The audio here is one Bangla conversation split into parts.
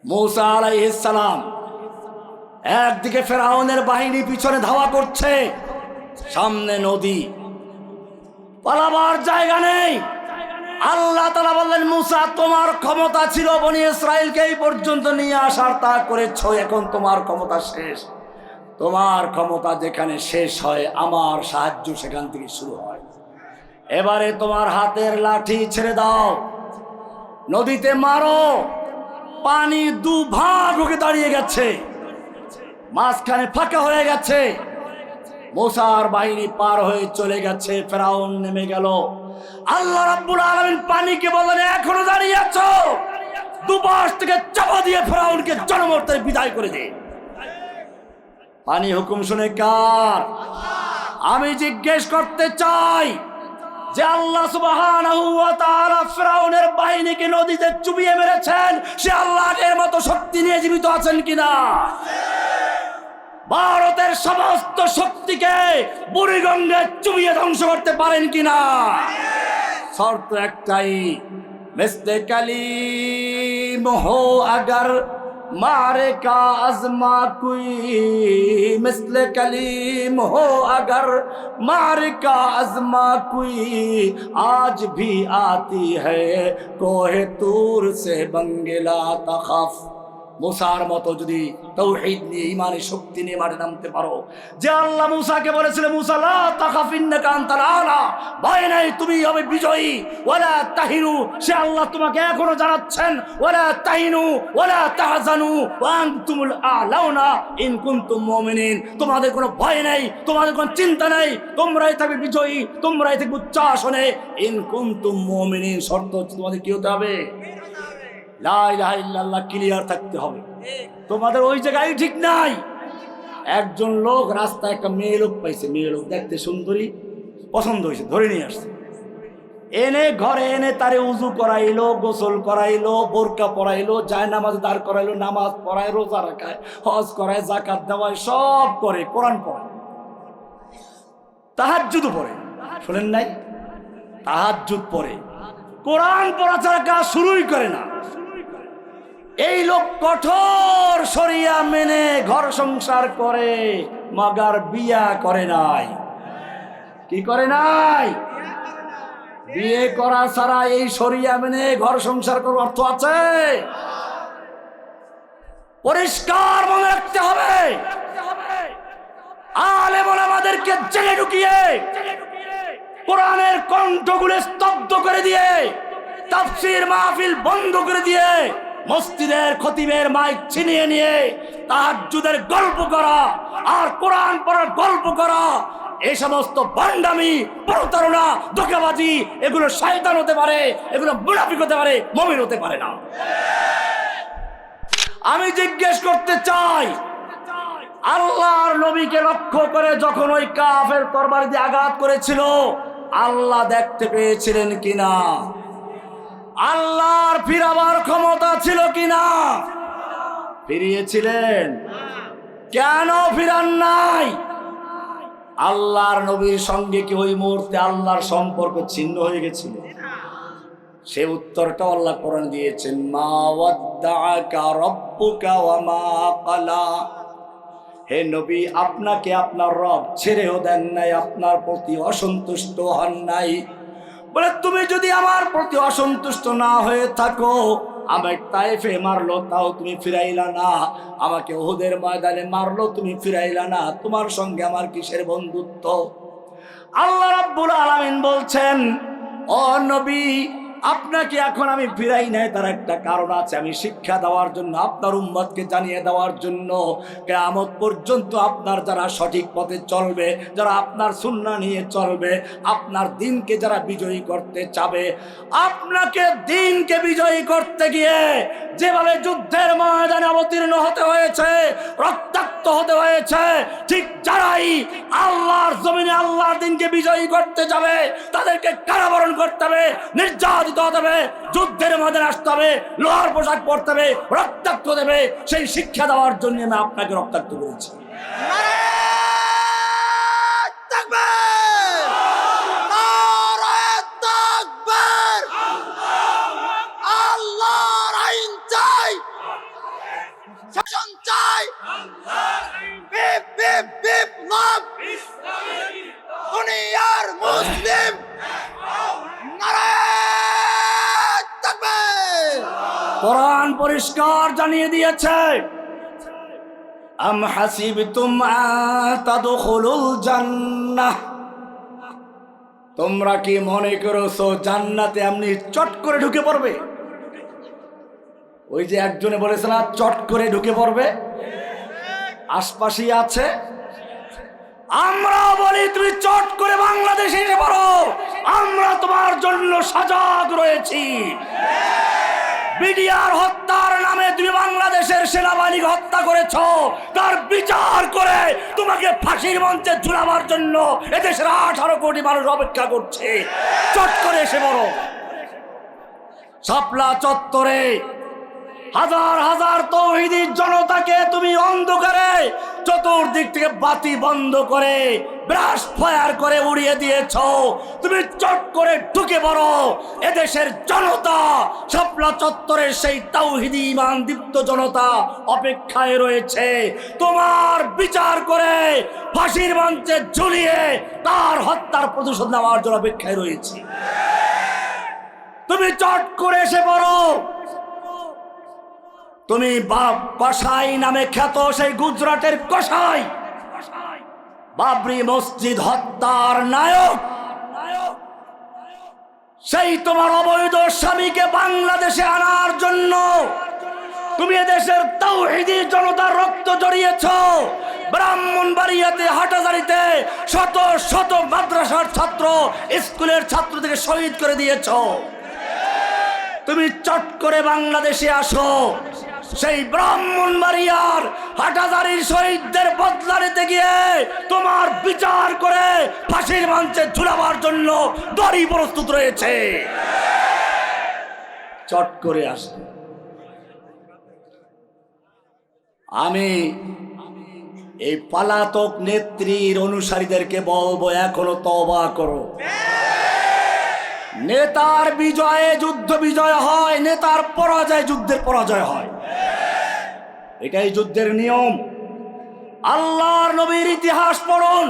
মূসা আলাইহিস সালাম একদিকে ফেরাউনের বাহিনী পিছনে ধাওয়া করছে, সামনে নদী, পালাবার জায়গা নেই। আল্লাহ তাআলা বললেন, মূসা তোমার ক্ষমতা ছিল বনি ইসরাইলকে এই পর্যন্ত নিয়ে আসার, তা করেছো, এখন তোমার ক্ষমতা শেষ। তোমার ক্ষমতা যেখানে শেষ হয় আমার সাহায্য সেখান থেকে শুরু হয়। এবারে তোমার হাতের লাঠি ছেড়ে দাও, নদীতে মারো। পানি দুভাগ হয়ে দাঁড়িয়ে গেছে, মাঝখানে ফাঁকা হয়ে গেছে। মূসার বাহিনী পার হয়ে চলে গেছে, ফেরাউন নেমে গেল। আল্লাহ রাব্বুল আলামিন পানিকে বলেন, এখনো দাঁড়িয়ে আছো, দুপাশ থেকে চাপা দিয়ে ফেরাউনকে জনমর্তে বিদায় করে দে। পানি হুকুম শুনে কার? আমি জিজ্ঞেস করতে চাই যে আল্লাহ সুবহানাহু ওয়া তাআলা ফিরআউনের বাহিনীকে নদীতে চুবিয়ে মেরেছেন, সে আল্লাহর মতো শক্তি নিয়ে জীবিত আছেন কিনা? ভারতের সমস্ত শক্তিকে বুড়িগঙ্গে চুবিয়ে ধ্বংস করতে পারেন কিনা? শর্ত একটাই, মিসলে কালিম হো আগার मारे का आजमा कोई, मिसले कलीम हो अगर मारे का आजमा कोई, आज भी आती है कोहे तूर से बंगला तखफ। মূসার মতো যদি তাওহীদ নিয়ে ঈমানের শক্তি নিয়ে মাঠে নামতে পারো, যে আল্লাহ মূসাকে বলেছিলেন, মূসা লা তাখাফ ইন্নাকা আনতাল আলা, ভয় নাই তুমি হবে বিজয়ী, ওয়ালা তাহিনু, সে আল্লাহ তোমাকে এখনো জানাচ্ছেন, ওয়ালা তাহিনু ওয়ালা তাহজানু ওয়া আনতুমুল আ'লাউনা ইন কুনতুম মুমিনিন, তোমাদের কোনো ভয় নাই, তোমাদের কোনো চিন্তা নাই, তোমরাই থাকবে বিজয়ী, তোমরাই থাকবে উচ্চ আসনে, ইন কুনতুম মুমিনিন। শর্ত হচ্ছে তোমাদের কি হতে হবে? লা ইলাহা ইল্লাল্লাহ ক্লিয়ার থাকতে হবে। তোমাদের ওই জায়গায় ঠিক নাই। একজন লোক রাস্তায় একটা মেয়ে লোক পাইছে, মেয়ে লোক দেখতে সুন্দরী, পছন্দ হয়েছে, ধরে নিয়ে আসছে, এনে ঘরে এনে তারে উজু করাইলো, গোসল করাইলো, বোরকা পরাইলো, জায়নামাজ দাঁড় করাইলো, নামাজ পড়ায়, রোজা রাখায়, হজ করায়, যাকাত দেওয়ায়, সব করে, কোরআন পড়ে, তাহাজ্জুদ পড়ে। শোনেন নাই? তাহাজ্জুদ পড়ে, কোরআন পড়া ছাড়া কাজ শুরুই করে না। এই লোক কঠোর শরিয়া মেনে ঘর সংসার করে, মাগার বিয়া করে নাই। কি করে নাই? বিয়ে করা ছাড়া এই শরিয়া মেনে ঘর সংসার করার অর্থ আছে? পরিষ্কার মনে রাখতে হবে। আলেম ওলামাদেরকে জেলে ঢুকিয়ে কোরআনের কণ্ঠগুলো স্তব্ধ করে দিয়ে, তাফসীর মাহফিল বন্ধ করে দিয়ে, মসজিদের খতিবের মাইক ছিনিয়ে নিয়ে তাহাজ্জুদের গল্প করা আর কোরআন পড়ার গল্প করা, এই সমস্ত বান্ডামি, প্রতারণা, ধোঁকাবাজি, এগুলো শয়তান হতে পারে, এগুলো মুনাফিক হতে পারে, মুমিন হতে পারে না। আমি জিজ্ঞেস করতে চাই, আল্লাহর নবীকে লক্ষ্য করে যখন ওই কাফের তরবারি দিয়ে আঘাত করেছিল, আল্লাহ দেখতে পেয়েছিলেন কিনা? আল্লাহর ফিরাবার ক্ষমতা ছিল কিনা? ফিরিয়েছিলেন। কেন ফিরান নাই? আল্লাহর নবীর সঙ্গে কি ওই মুহূর্তে আল্লাহর সম্পর্ক ছিন্ন হয়ে গেছিল? সে উত্তরটা আল্লাহ কোরআন দিয়েছেন, মা ওয়াদ্দাআকা রাব্বুকা ওয়া মা ক্বালা। হে নবী, আপনাকে আপনার রব ছেড়েও দেন নাই, আপনার প্রতি অসন্তুষ্ট হন নাই। বলে, তুমি যদি আমার প্রতি অসন্তুষ্ট না হয়ে থাকো, আমাকে তায়েফে মারলো তাও তুমি ফিরাইলা না, আমাকে উহুদের ময়দানে মারলো তুমি ফিরাইলা না, তোমার সঙ্গে আমার কিসের বন্ধুত্ব? আল্লাহ রাব্বুল আলামিন বলছেন, ও নবী, আপনাকে এখন আমি ফিরাই নাই, তার একটা কারণ আছে, আমি শিক্ষা দেওয়ার জন্য, আপনার উম্মতকে জানিয়ে দেওয়ার জন্য, কিয়ামত পর্যন্ত আপনার যারা সঠিক পথে চলবে, যারা আপনার সুন্নাহ নিয়ে চলবে, আপনার দ্বীনকে যারা বিজয়ী করতে চাবে, আপনাকে দ্বীনকে বিজয়ী করতে গিয়ে যেভাবে যুদ্ধের ময়দানে অবতীর্ণ হতে হয়েছে, রক্তাক্ত হতে হয়েছে, ঠিক যারাই আল্লাহর জমিনে আল্লাহর দ্বীনকে বিজয়ী করতে যাবে, তাদেরকে কারাবরণ করতে হবে, নির্যাতিত হতে হবে, যুদ্ধের ময়দানে আসতে হবে, লোহার পোশাক পরতে হবে, রক্তাক্ত দেবে। সেই শিক্ষা দেওয়ার জন্য আমি আপনাকে রক্তাক্ত করেছি। কোরআন পরিষ্কার জানিয়ে দিয়েছে, আম হাসিবতুম আন তাদখুলুল জান্নাহ, তোমরা কি মনে করছো জান্নাতে এমনি চট করে ঢুকে পড়বে? ওই যে একজনে বলেছে না চট করে ঢুকে পড়বে, আশপাশে আছে। আমরা বলি তুমি চট করে বাংলাদেশে এসে পড়ো, আমরা তোমার জন্য সজাগ রয়েছি। বিডিআর হত্যার নামে তুমি বাংলাদেশের সেনাবাহিনীকে হত্যা করেছ, তার বিচার করে তোমাকে ফাঁসির মঞ্চে ঝুলাবার জন্য এদেশের 18 কোটি মানুষ অপেক্ষা করছে। চট করে এসে পড়ো। শাপলা চত্বরে হাজার হাজার তৌহিদি জনতাকে তুমি অন্ধকারে চতুর্দিক থেকে বাতি বন্ধ করে ব্রাশ ফায়ার করে উড়িয়ে দিয়েছ। তুমি চট করে ঢুকে পড়ো। এদেশের জনতা শাপলা চত্বরের সেই তৌহিদি ঈমান দীপ্ত জনতা অপেক্ষায় রয়েছে তোমার বিচার করে ফাঁসির মঞ্চে ঝুলিয়ে তার হত্যার প্রতিশোধ নেওয়ার জন্য অপেক্ষায় রয়েছে। তুমি চট করে এসে পড়ো। তুমি কসাই নামে খ্যাত সেই গুজরাটের কসাই, বাবরি মসজিদ হত্যার নায়ক, সেই তোমার অবৈধ স্বামীকে বাংলাদেশে আনার জন্য তুমি এদেশের তাওহীদি জনতার রক্ত জড়িয়েছ। ব্রাহ্মণবাড়িয়াতে হাটাজারিতে শত শত মাদ্রাসার ছাত্র, স্কুলের ছাত্র থেকে শহীদ করে দিয়েছ। তুমি চট করে বাংলাদেশে আসো। সেই ব্রাহ্মণবাড়িয়ার হাটাজারির শহীদদের বদলা নিতে গিয়ে তোমার বিচার করে ফাঁসির মঞ্চে ঝুলাবার জন্য দড়ি প্রস্তুত রয়েছে। চট করে আসবে। আমি এই পলাতক নেত্রীর অনুসারীদেরকে বলবো, এখনো তওবা করো। নেতার বিজয়ে যুদ্ধ বিজয় হয়, নেতার পরাজয় যুদ্ধের পরাজয় হয়। এটাই যুদ্ধের নিয়ম। আল্লাহর নবীর ইতিহাস পড়ুন।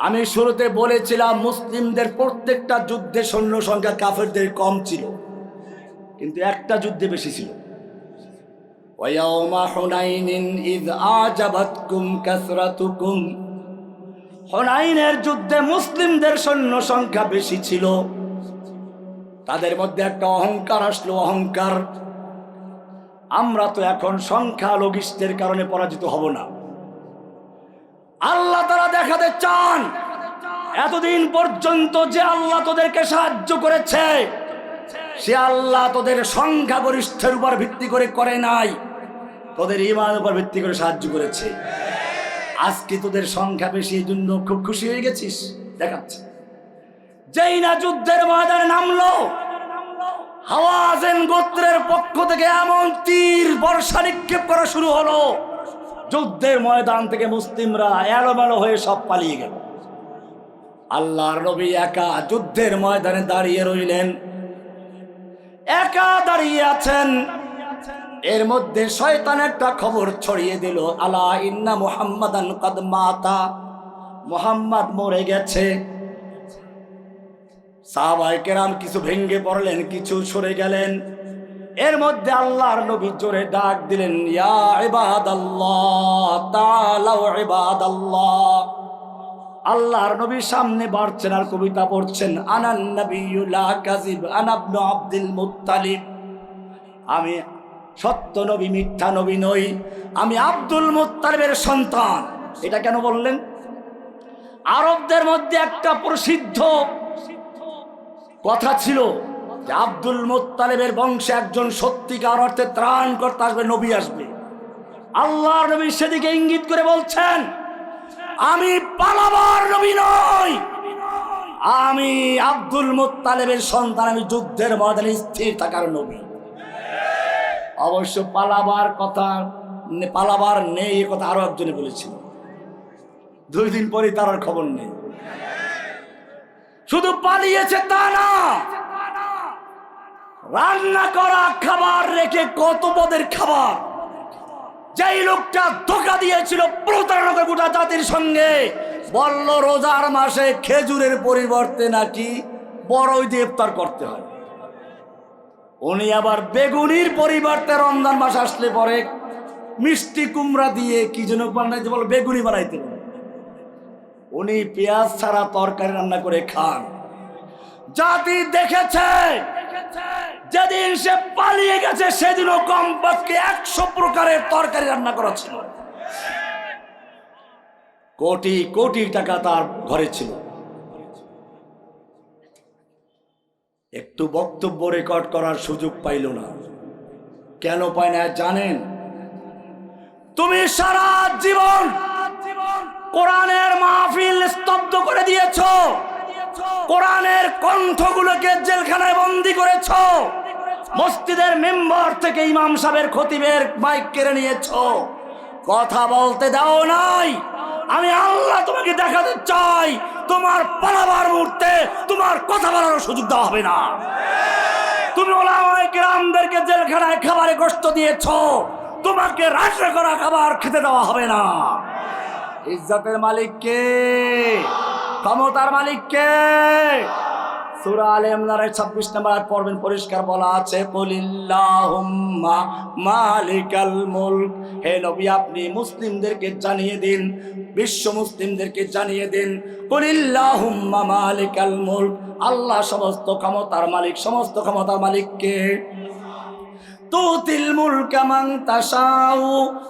আমি শুরুতে বলেছিলাম মুসলিমদের প্রত্যেকটা যুদ্ধে সৈন্য সংখ্যা কাফেরদের কম ছিল, কিন্তু একটা যুদ্ধে বেশি ছিল। ওয়ায়াউমা হুনাইনিন ইয আজাবাতকুম কাসরাতুকুম, হুনাইনের যুদ্ধে মুসলিমদের সৈন্য সংখ্যা বেশি ছিল। তাদের মধ্যে একটা অহংকার আসলো, অহংকার, আমরা তো এখন সংখ্যা লঘিষ্ঠের কারণে পরাজিত হব না। আল্লাহ তাআলা দেখাতে চান এতদিন পর্যন্ত যে আল্লাহ তোদেরকে সাহায্য করেছে, সে আল্লাহ তোদের সংখ্যাগরিষ্ঠের উপর ভিত্তি করে নাই, তোদের ঈমানের উপর ভিত্তি করে সাহায্য করেছে। আজকে তোদের সংখ্যা বেশি, এই জন্য খুব খুশি হয়ে গেছিস দেখাচ্ছে। যেই না যুদ্ধের ময়দানে নামলো, হাওয়াযিন গোত্রের পক্ষ থেকে এমন তীর বর্ষা নিক্ষেপ করা শুরু হলো, যুদ্ধের ময়দান থেকে মুসলিমরা এলোমেলো হয়ে সব পালিয়ে গেল। আল্লাহর নবী একা যুদ্ধের ময়দানে দাঁড়িয়ে রইলেন, একা দাঁড়িয়ে আছেন। এর মধ্যে শয়তান একটা খবর ছড়িয়ে দিল, আলা ইন্না মুহাম্মাদান কাদ মাতা, মুহাম্মদ মরে গেছে। সাহাবায়ে কেরাম কিছু ভেঙ্গে পড়লেন, কিছু সরে গেলেন। এর মধ্যে আল্লাহর নবী জোরে ডাক দিলেন, ইয়া ইবাদাল্লাহ তাআলাউ ইবাদাল্লাহ। আল্লাহর নবী সামনে বাড়ছেন আর কবিতা পড়ছেন, আনান নাবিয়্যু লা কাযিব আনা ইবনু আব্দুল মুত্তালিব, আমি সত্য নবী মিথ্যা নবী নই, আমি আব্দুল মুত্তালিবের সন্তান। এটা কেন বললেন? আরবদের মধ্যে একটা প্রসিদ্ধ কথা ছিল যে আব্দুল মুত্তালিবের বংশে একজন সত্যিকার অর্থে ত্রাণকর্তা আসবে, নবী আসবে। আল্লাহর নবী সেদিকে ইঙ্গিত করে বলছেন, আমি পালাবার নবী নই, আমি আব্দুল মুত্তালিবের সন্তান, আমি যুদ্ধের ময়দানে স্থির থাকার নবী। অবশ্য পালাবার কথা, পালাবার নেই এ কথা আরো একজনে বলেছিল, 2 দিন পরে তার আর খবর নেই। শুধু পালিয়েছে তা না, রান্না করা খাবার রেখে কত পদের খাবার, যেই লোকটা ধোঁকা দিয়েছিল প্রতারণা করে গোটা জাতির সঙ্গে, বলল রোজার মাসে খেজুরের পরিবর্তে নাকি বড়ই দিয়ে ইফতার করতে হয়। উনি আবার বেগুনির পরিবর্তে রমজান মাস আসলে পরে মিষ্টি কুমড়া দিয়ে কি যেন বানাইতে বলে, বেগুনি বানাইতে বলে। উনি পেঁয়াজ ছাড়া তরকারি রান্না করে খান। জাতি দেখেছে, যেদিন সে পালিয়ে গেছে সেদিনও কমপক্ষে 100 প্রকারের তরকারি রান্না করা ছিল। কোটি কোটি টাকা তার ঘরে ছিল। একটু বক্তব্য রেকর্ড করার সুযোগ পাইল না। কেন পায় না জানেন? তুমি সারা জীবন কোরআনের মাহফিল স্তব্ধ করে দিয়েছো, কোরআনের কণ্ঠগুলোকে জেলখানায় বন্দী করেছো, মসজিদের মেম্বার থেকে ইমাম সাহেবের খতিবের মাইক কেড়ে নিয়েছো, কথা বলতে দাও নাই। আমি আল্লাহ তোমাকে দেখাতে চাই, তোমার পালাবার মুহূর্তে তোমার কথা বলার সুযোগ দেওয়া হবে না। তুমি ওলামায়ে কেরামদেরকে জেলখানায় খাবারে কষ্ট দিয়েছো, তোমাকে রান্না করা খাবার খেতে দেওয়া হবে না। ইজ্জতের মালিক কে? ক্ষমতার মালিক কে? সূরা আলে ইমরানের 26 নম্বর আয়াত পড়বেন, পরিষ্কার বলা আছে, কুলিল্লাহুম্মা মালিকাল মুলক। হে নবী, আপনি মুসলিমদেরকে জানিয়ে দিন, বিশ্ব মুসলিমদেরকে জানিয়ে দিন, কুলিল্লাহুম্মা মালিকাল মুলক, আল্লাহ সমস্ত ক্ষমতার মালিক। সমস্ত ক্ষমতার মালিক কে? তুতিল মুলকা মান তাশাউ,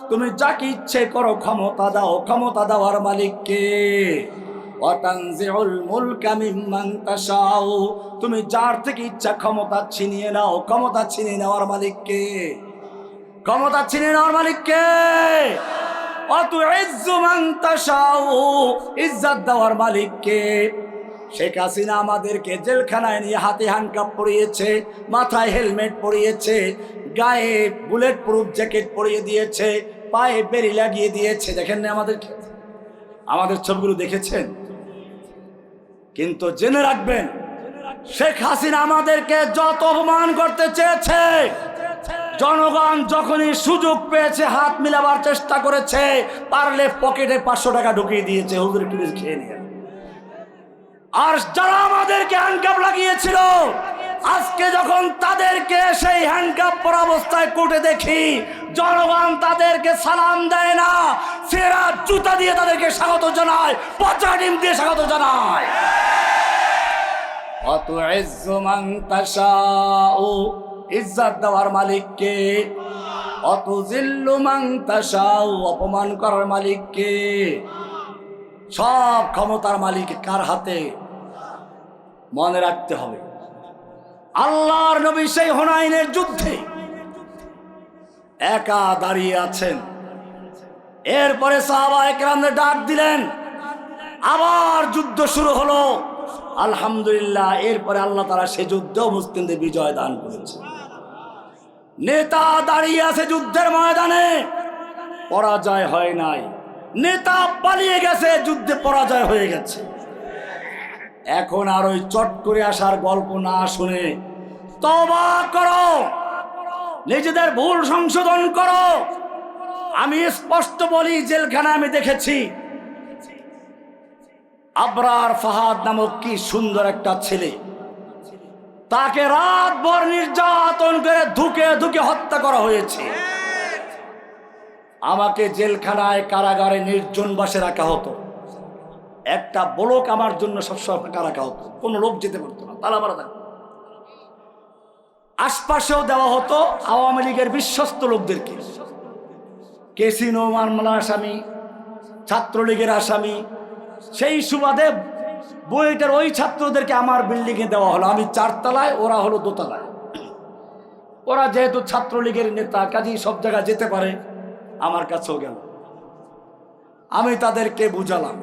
তুমি যাকে ইচ্ছে করো ক্ষমতা দাও। ক্ষমতা দেওয়ার মালিক কে? ওয়া তানজিউল মুলকা মিম্মান তাশাউ, তুমি যার থেকে ইচ্ছা ক্ষমতা ছিনিয়ে নাও। ক্ষমতা ছিনিয়ে নেওয়ার মালিক কে? ক্ষমতা ছিনিয়ে নেওয়ার মালিক কে? ওয়া তুইজ্জু মান তাশাউ, ইজ্জত দেওয়ার মালিক কে? শেখ হাসিনা আমাদেরকে জেলখানায় নিয়ে হাতে হ্যান্ডকাপ পরিয়েছে, মাথায় হেলমেট পরিয়েছে, গায়ে বুলেট প্রুফ জ্যাকেট পরিয়ে দিয়েছে, পায়ে বেরি লাগিয়ে দিয়েছে। দেখেন না আমাদের ছবিগুলো দেখেছেন? কিন্তু জেনে রাখবেন, শেখ হাসিনা আমাদেরকে যত অপমান করতে চেয়েছে, জনগণ যখনই সুযোগ পেয়েছে হাত মিলাবার চেষ্টা করেছে, পারলে পকেটে 500 টাকা ঢুকিয়ে দিয়েছে, হুজুর প্লিজ খেয়ে নিয়ে। আর যারা আমাদেরকে হ্যান্ডকাপ লাগিয়েছিল, আজকে যখন তাদেরকে সেই হ্যান্ডকাপ পরা অবস্থায় কোর্টে দেখি, জনগণ তাদেরকে সালাম দেয় না, সেরা জুতা দিয়ে তাদেরকে স্বাগত জানায়, পচা ডিম দিয়ে স্বাগত জানায়। অতুইজ্জু মান তাশাউ, ইজ্জত দেওয়ার মালিক কে? অতুজিল্লু মান তাশাউ, অপমান করার মালিক কে? সব ক্ষমতার মালিক কার হাতে? মনে রাখতে হবে। আল্লাহর নবী সেই হুনাইনের যুদ্ধে একা দাঁড়িয়ে আছেন। এরপরে সাহাবায়ে কেরামদের ডাক দিলেন, আবার যুদ্ধ শুরু হলো। আলহামদুলিল্লাহ, এরপরে আল্লাহ তাআলা সে যুদ্ধেও মুসলিমদের বিজয় দান করেছে। নেতা দাঁড়িয়ে আছে যুদ্ধের ময়দানে, পরাজয় হয় নাই। নেতা পালিয়ে গেছে, যুদ্ধে পরাজয় হয়ে গেছে। এখন আর ওই চট করে আসার গল্প না শুনে তওবা করো, নিজেদের ভুল সংশোধন করো। আমি স্পষ্ট বলি, জেলখানা আমি দেখেছি, আবরার ফাহাদ নামক কি সুন্দর একটা ছেলে, তাকে রাতভর নির্যাতন করে ধুকে ধুকে হত্যা করা হয়েছে। আমাকে জেলখানায় কারাগারে নির্জন বাসে রাখা হতো। একটা ব্লক আমার জন্য সবসময় ফাঁকা রাখা হতো, কোনো লোক যেতে পারতো না, তালা মারা থাকতো। আশপাশেও দেওয়া হতো আওয়ামী লীগের বিশ্বস্ত লোকদেরকে, কেসিনো মামলার আসামি, ছাত্রলীগের আসামি। সেই সুবাদে বুয়েটের ওই ছাত্রদেরকে আমার বিল্ডিংয়ে দেওয়া হলো। আমি 4 তলায়, ওরা হলো 2 তলায়। ওরা যেহেতু ছাত্রলীগের নেতা, কাজেই সব জায়গায় যেতে পারে, আমার কাছেও গেল। আমি তাদেরকে বুঝালাম।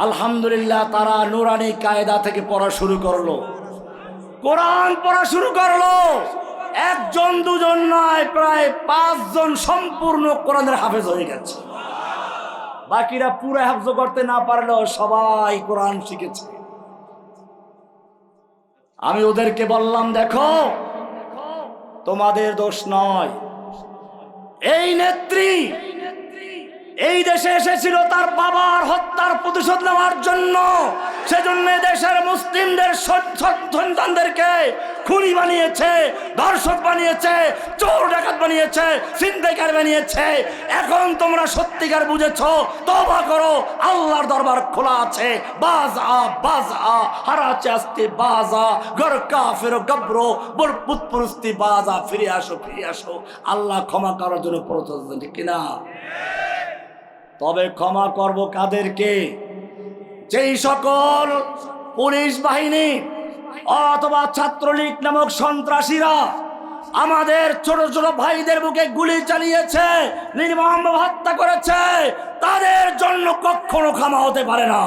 আলহামদুলিল্লাহ, তারা নুরানি কায়দা থেকে পড়া শুরু করলো, কোরআন পড়া শুরু করলো। 1 জন 2 জন নয়, প্রায় 5 জন সম্পূর্ণ কোরআনের হাফেজ হয়ে গেছে। বাকিরা পুরো হাফজ করতে না পারলেও সবাই কোরআন শিখেছে। আমি ওদেরকে বললাম, দেখো, তোমাদের দোষ নয়, এই নেত্রী এই দেশে এসেছিল তার বাবার হত্যার প্রতিশোধ নেওয়ার জন্য। সেজন্য দেশের মুসলিমদের সন্তানদেরকে খুনি বানিয়েছে, ধর্ষক বানিয়েছে, চোর ডাকাত বানিয়েছে, ছিনতাইকার বানিয়েছে। এখন তোমরা সত্যিকার বুঝেছো, তওবা করো, আল্লাহর দরবার খোলা আছে। বাজা হারাচে আসতে বাজা গর কাফের গব্রো বরপুত পুরস্তি বাজা, ফিরে আসো, ফিরে আসো। আল্লাহ ক্ষমা করার জন্য প্রস্তুত, ঠিক কিনা? তবে ক্ষমা করব কাদেরকে? যেই সকল পুলিশ বাহিনী অথবা ছাত্রলীগ নামক সন্ত্রাসীরা আমাদের ছোট ছোট ভাইদের বুকে গুলি চালিয়েছে, নির্মমভাবে হত্যা করেছে, তাদের জন্য কখনো ক্ষমা হতে পারে না।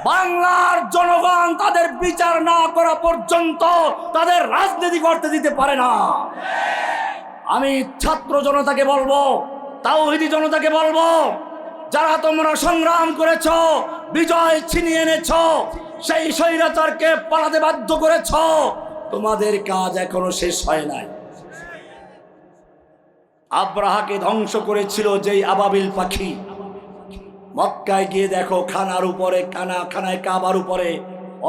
বাংলার জনগণ তাদের বিচার না করা পর্যন্ত তাদের রাজনীতি করতে দিতে পারে না। আমি ছাত্র জনতাকে বলবো, তাওহীদি জনতাকে বলবো, যারা তোমরা সংগ্রাম করেছ, বিজয় ছিনিয়ে এনেছ, সেই স্বৈরাচারকে পালাতে বাধ্য করেছ, তোমাদের কাজ এখনো শেষ হয় নাই। আব্রাহাকে ধ্বংস করেছিল যেই আবাবিল পাখি, মক্কায় গিয়ে দেখো খানার উপরে, খানায় কাবার উপরে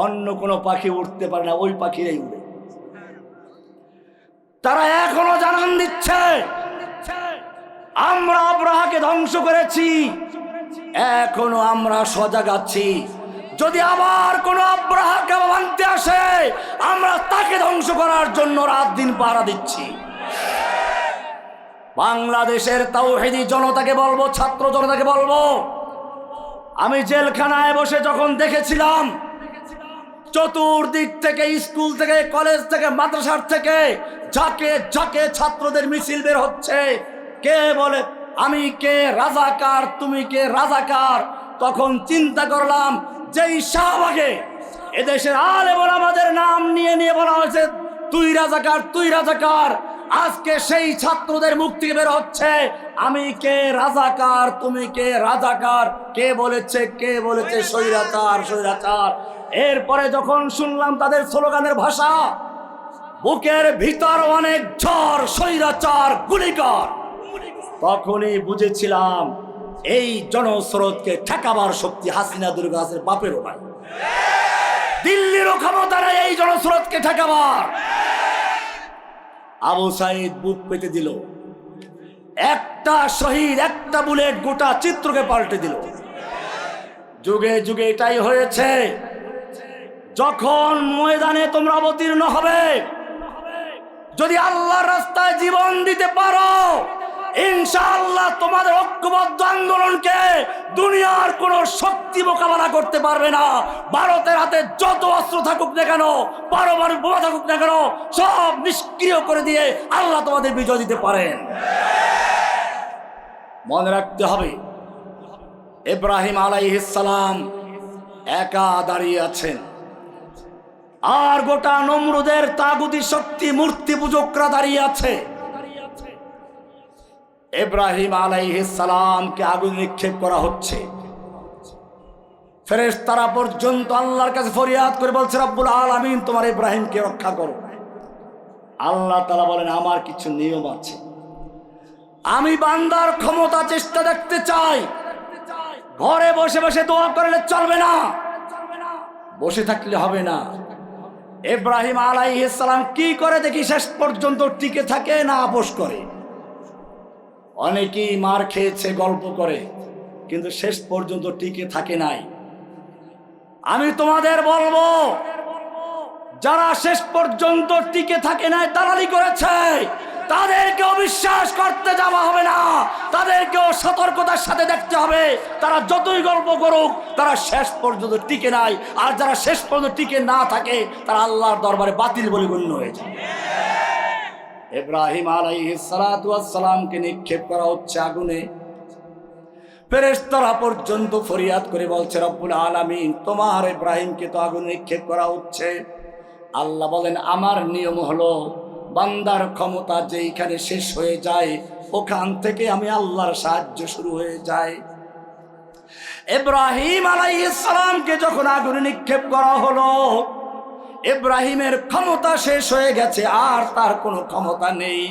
অন্য কোনো পাখি উঠতে পারে না, ওই পাখিরাই উড়ে। তারা এখনো জানান দিচ্ছে আমরা আব্রাহাকে ধ্বংস করেছি, এখনো আমরা সজাগ আছি। যদি আবার কোন আব্রাহাকে ভাঙতে আসে, আমরা তাকে ধ্বংস করার জন্য রাত দিন পাহারা দিচ্ছি। বাংলাদেশের তাওহীদি জনতাকে বলবো, ছাত্র জনতাকে বলবো, আমি জেলখানায় বসে যখন দেখেছিলাম চতুর্দিক থেকে, স্কুল থেকে, কলেজ থেকে, মাদ্রাসার থেকে ঝাঁকে ঝাঁকে ছাত্রদের মিছিল বের হচ্ছে, কে বলে আমি কে রাজাকার, তুমি কে রাজাকার, তখন চিন্তা করলাম যেই শাহবাগে এদেশের আলেম ওলামাদের নাম নিয়ে নিয়ে বলা হয়েছে তুই রাজাকার, তুই রাজাকার, আজকে সেই ছাত্রদের মুখ থেকে বের হচ্ছে আমি কে রাজাকার, তুমি কে রাজাকার, কে বলেছে, কে বলেছে স্বৈরাচার, স্বৈরাচার। এরপরে যখন শুনলাম তাদের স্লোগানের ভাষা, বুকের ভিতর অনেক ঝড়, স্বৈরাচার গুলিকর, তখনই বুঝেছিলাম এই জনস্রোতকে ঠেকাবার শক্তি হাসিনা দুর্গাসের বাপেরও নাই, দিল্লিরও ক্ষমতা নাই এই জনস্রোতকে ঠেকাবার। আবু সাইদ বুক পেতে দিল, একটা শহীদ, একটা বুলেট গোটা চিত্রকে পাল্টে দিল। যুগে যুগে এটাই হয়েছে, যখন ময়দানে তোমরা অবতীর্ণ হবে, যদি আল্লাহর রাস্তায় জীবন দিতে পারো, ইনশাআল্লাহ তোমাদের ঐক্যবদ্ধ আন্দোলনকে দুনিয়ার কোন শক্তি মোকাবেলা করতে পারবে না। ভারতের হাতে যত অস্ত্র থাকুক না কেন, পারমাণবিক বোমা থাকুক না কেন, সব নিষ্ক্রিয় করে দিয়ে আল্লাহ তোমাদের বিজয় দিতে পারেন। মনে রাখতে হবে, ইব্রাহিম আলাইহিস সালাম একা দাঁড়িয়ে আছেন, আর গোটা নমরুদের তাগুতি শক্তি মূর্তি পূজকরা দাঁড়িয়ে আছে। ইব্রাহিম আলাইহিস সালামকে আগুন নিক্ষেপ করা হচ্ছে, ফেরেশতারা পর্যন্ত আল্লাহর কাছে ফরিয়াদ করে বলছে রব্বুল আলামিন তোমার ইব্রাহিমকে রক্ষা করো। আল্লাহ তাআলা বলেন আমার কিছু নিয়ম আছে, আমি বান্দার ক্ষমতা চেষ্টা দেখতে চাই। ঘরে বসে বসে দোয়া করলে চলবে না, বসে থাকলে হবে না। ইব্রাহিম আলাইহিস সালাম কি করে দেখি শেষ পর্যন্ত টিকে থাকে না আপোষ করে। অনেকেই মার খেয়েছে গল্প করে, কিন্তু শেষ পর্যন্ত টিকে থাকে নাই। আমি তোমাদের বলবো, যারা শেষ পর্যন্ত টিকে থাকে নাই, দালালি করেছে, তাদেরকেও বিশ্বাস করতে যাওয়া হবে না, তাদেরকেও সতর্কতার সাথে দেখতে হবে। তারা যতই গল্প করুক, তারা শেষ পর্যন্ত টিকে নাই। আর যারা শেষ পর্যন্ত টিকে না থাকে, তারা আল্লাহর দরবারে বাতিল বলে গণ্য হয়ে যায়। ইব্রাহিম আলাইহিস সালাতু ওয়াস সালামকে নিক্ষেপ করা হচ্ছে আগুনে। ফেরেশতারা পর্যন্ত ফরিয়াদ করে বলছে রব্বুল আলামিন তোমার ইব্রাহিমকে তো আগুনে নিক্ষেপ করা হচ্ছে। আল্লাহ বলেন আমার নিয়ম হলো বান্দার ক্ষমতা যেইখানে শেষ হয়ে যায়, ওখান থেকে আমি আল্লাহর সাহায্য শুরু হয়ে যায়। ইব্রাহিম আলাইহিস সালামকে যখন আগুনে নিক্ষেপ করা হলো, ইব্রাহিমের ক্ষমতা শেষ হয়ে গেছে, আর তার কোনো ক্ষমতা নেই।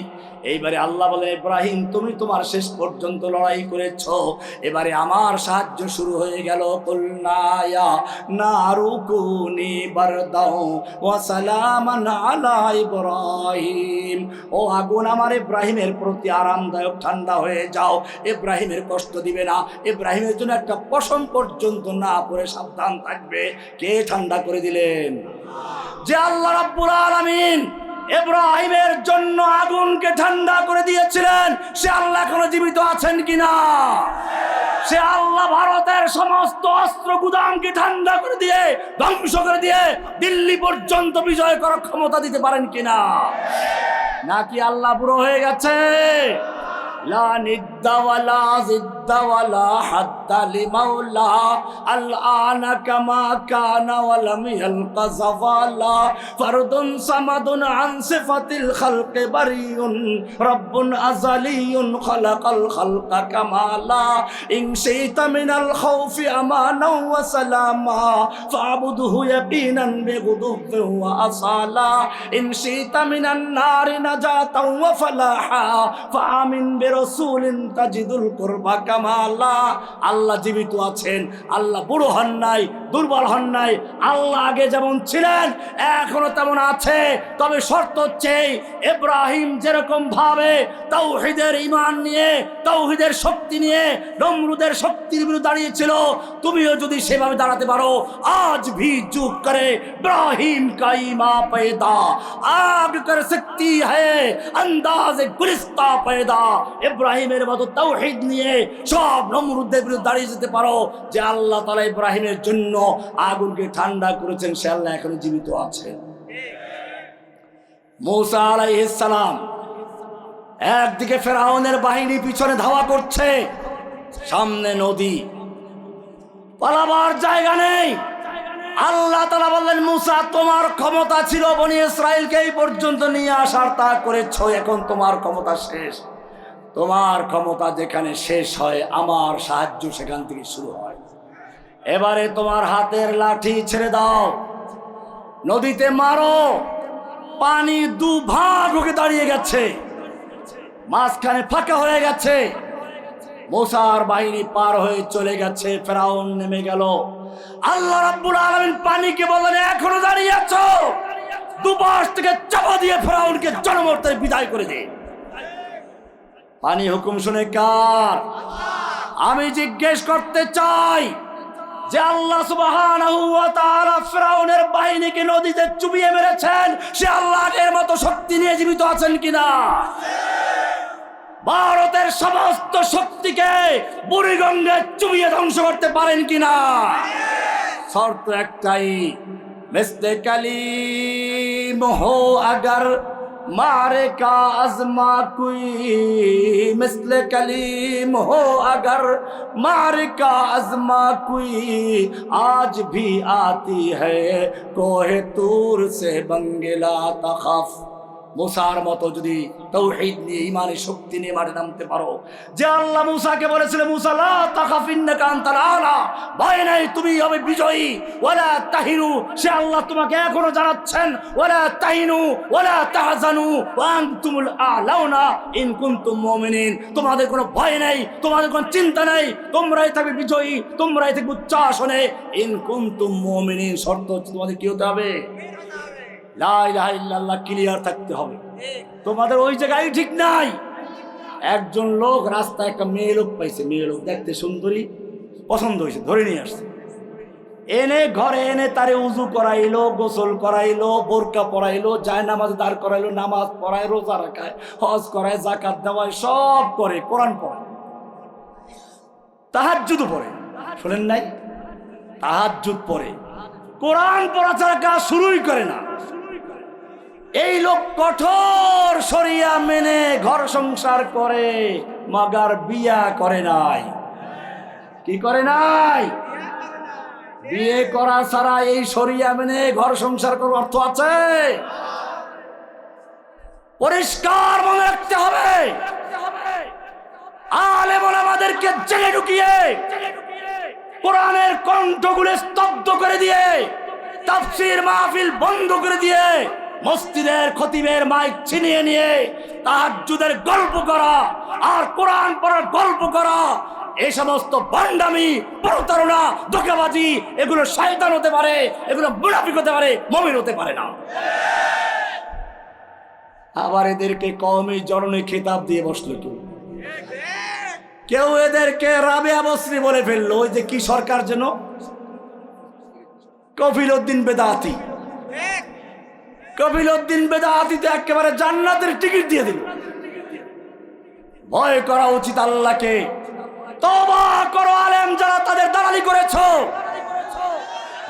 এইবারে আল্লাহ বলে, ইব্রাহিম তুমি তোমার শেষ পর্যন্ত লড়াই করেছো, এবারে আমার সাহায্য শুরু হয়ে গেল। কুলনা ইয়া নারু কুনি বারদাও ওয়া সালামান আলা ইব্রাহিম, ও আগুন আমার ইব্রাহিমের প্রতি আরামদায়ক ঠান্ডা হয়ে যাও, ইব্রাহিমের কষ্ট দিবে না, ইব্রাহিমের জন্য একটা পশম পর্যন্ত না পড়ে সাবধান থাকবে। কে ঠান্ডা করে দিলেন? যে আল্লাহ রাব্বুল আলামিন ইব্রাহিমের জন্য আগুনকে ঠান্ডা করে দিয়েছিলেন, সে আল্লাহ এখনো জীবিত আছেন কিনা? সে আল্লাহ ভারতের সমস্ত অস্ত্র গুদামকে ঠান্ডা করে দিয়ে, ধ্বংস করে দিয়ে দিল্লি পর্যন্ত বিজয় করার ক্ষমতা দিতে পারেন কিনা? নাকি আল্লাহ বুড়ো হয়ে গেছে? লা নিদ্দা ওয়ালা জিদ্দা ওয়ালা হাদ্দা লিমাওলা আলআনা কামা কানা ওয়া লাম ইয়ালকা যাওয়ালা ফারদুন সামাদুন আন সিফাতিল খালকি বারিউন রাব্বুন আযালিয়ুন খালাকাল খালকা কামালা ইন শাইতা মিনাল খাউফি আমানা ওয়া সালামা ফাবুদহু ইয়াকিনান বিগুদুফি ওয়া আসালা ইন শাইতা মিনান নারি নাজাতাও ওয়া ফালাহা ফাআমিন রাসূলিন তাজিদুল কুরবা কামালা। আল্লাহ জীবিত আছেন, আল্লাহ বুড়ো হন নাই, দুর্বল হন নাই, আল্লাহ আগে যেমন ছিলেন এখনো তেমন আছে। তবে শর্ত হচ্ছে ইব্রাহিম যেরকম ভাবে তাওহীদের ঈমান নিয়ে, তাওহীদের শক্তি নিয়ে নমরুদের শক্তির বিরুদ্ধে দাঁড়িয়েছিল, তুমিও যদি সেভাবে দাঁড়াতে পারো। আজ ভি যুগ করে ইব্রাহিম কা ঈমা पैदा आग कर सकती है अंदाज गुलिस्ता पैदा। ইব্রাহিমের মতো তাওহীদ নিয়ে সব নমরুদের বিরুদ্ধে দাঁড়িয়ে যেতে পারো। যে আল্লাহ তাআলা ইব্রাহিমের জন্য আগুনকে ঠান্ডা করেছেন, সে আল্লাহ এখনো জীবিত আছেন। মূসা আলাইহিস সালাম একদিকে ফেরাউনের বাহিনী পিছনে ধাওয়া করছে, সামনে নদী, পালাবার জায়গা নেই। আল্লাহ তাআলা বললেন, মূসা তোমার ক্ষমতা ছিল বনি ইসরাইলকে এই পর্যন্ত নিয়ে আসার, তা করেছো, এখন তোমার ক্ষমতা শেষ। তোমার ক্ষমতা যেখানে শেষ হয় আমার সাহায্য সেখান থেকে শুরু হয়। এবারে তোমার হাতের লাঠি ছেড়ে দাও, নদীতে মারো। পানি দুভাগ হয়ে দাঁড়িয়ে গেছে, মাঝখানে ফাঁকা হয়ে গেছে। মূসার বাহিনী পার হয়ে চলে গেছে, ফেরাউন নেমে গেল। আল্লাহ রাব্বুল আলামিন পানিকে বলেন, এখনো দাঁড়িয়ে আছো, দুপাশ থেকে চাপা দিয়ে ফেরাউনকে জনমর্তে বিদায় করে দে। পানি হুকুম শুনে কার? আমি জিজ্ঞেস করতে চাই যে আল্লাহ সুবহানাহু ওয়া তাআলা ফিরআউনের বাহিনীকে নদীতে চুবিয়ে মেরেছেন, সে আল্লাহ আগের মতো শক্তি নিয়ে জীবিত আছেন কিনা? ভারতের সমস্ত শক্তিকে বুড়িগঙ্গে চুবিয়ে ধ্বংস করতে পারেন কিনা? শর্ত একটাই, মিসলে কালিম হো আগার मारे का आजमा कोई, मिसले कलीम हो अगर मारे का आजमा कोई, आज भी आती है कोहे तूर से बंगला तखफ। मूसार মতো যদি তাওহীদ নিয়ে ঈমানের শক্তি নিয়ে মাঠে নামতে পারো, যে আল্লাহ মূসাকে বলেছিলেন, মূসা লা তাখাফ ইন্নাকা আনতাল আলা, ভয় নাই তুমি হবে বিজয়ী, ওয়ালা তাহিনু, সে আল্লাহ তোমাকে এখনো জানাচ্ছেন, ওয়ালা তাহিনু ওয়ালা তাহজানু ওয়া আনতুমুল আ'লাউনা ইন কুনতুম মুমিনিন, তোমাদের কোনো ভয় নাই, তোমাদের কোনো চিন্তা নাই, তোমরাই থাকবে বিজয়ী, তোমরাই থাকবে উচ্চ আসনে, ইন কুনতুম মুমিনিন। শর্ত হচ্ছে তোমাদের কি হতে হবে? লা ইলাহা ইল্লাল্লাহ ক্লিয়ার থাকতে হবে। তোমাদের ওই জায়গায় ঠিক নাই। একজন লোক রাস্তায় একটা মেয়ে লোক পাইছে, মেয়ে লোক দেখতে সুন্দরী, পছন্দ হয়েছে, ধরে নিয়ে আসছে, এনে ঘরে এনে তারে উজু করাইলো, গোসল করাইলো, বোরকা পরাইলো, জায়নামাজে দাঁড় করাইলো, নামাজ পড়ায়, রোজা রাখায়, হজ করায়, জাকাত দেওয়ায়, সব করে, কোরআন পড়ায়, তাহাজ্জুদ পড়ে। শোনেন নাই? তাহাজ্জুদ পড়ে, কোরআন পড়া ছাড়া কাজ শুরুই করে না। এই লোক কঠোর শরিয়া মেনে ঘর সংসার করে, মাগার বিয়া করে নাই। কি করে নাই? বিয়ে করা ছাড়া এই শরিয়া মেনে ঘর সংসার করার অর্থ আছে? পরিষ্কার মনে রাখতে হবে। আলেম ওলামাদেরকে জেলে ঢুকিয়ে কোরআনের কণ্ঠগুলো স্তব্ধ করে দিয়ে, তাফসীর মাহফিল বন্ধ করে দিয়ে মসজিদের খতিবের মাইক ছিনিয়ে নিয়ে তাহাজ্জুদের গল্প করা আর কোরআন পড়ার গল্প করা, এই সমস্ত বান্দামি, প্রতারণা, ধোঁকাবাজি, এগুলো শয়তান হতে পারে, এগুলো মুনাফিক হতে পারে, মুমিন হতে পারে না। আবার এদেরকে কওমি জননী খেতাব দিয়ে বসলো কেউ এদেরকে রাবেয়া বসরি বলে ফেললো। ওই যে কি সরকার যেন, কফিল উদ্দিন বেদাতি, কফিল উদ্দিন বেদাতি তো একেবারে জান্নাতের টিকিট দিয়ে দিল। ভয় করা উচিত আল্লাহকে। তওবা করো আলেম যারা তাদের দালালি করেছো।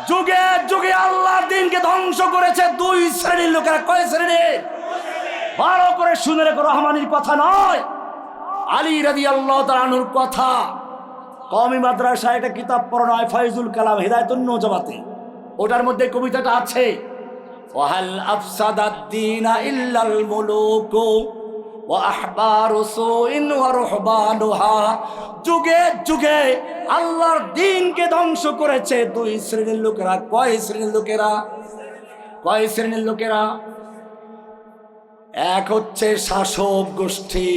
যুগে যুগে আল্লাহর দ্বীনকে ধ্বংস করেছে দুই শ্রেণীর লোকেরা। কয় শ্রেণীর? ভালো করে শুনে রেখো, রহমানির কথা নয়, আলী রাদিয়াল্লাহু তাআলা আনহুর কথা। কওমি মাদ্রাসায় একটা কিতাব পড়ানো হয়, ফয়জুল কালাম হিদায়াতুন নজমাতে। ওটার মধ্যে কবিতাটা আছে, ওয়াহাল আফসাদাদ দীনা ইল্লাল মুলুকু ওয়া আহবারু সুইন ওয়া রুহবানুহা। যুগে যুগে আল্লাহর দ্বীনকে ধ্বংস করেছে দুই শ্রেণীর লোকেরা। কয় শ্রেণীর লোকেরা? কয় শ্রেণীর লোকেরা? এক হচ্ছে শাসক গোষ্ঠী,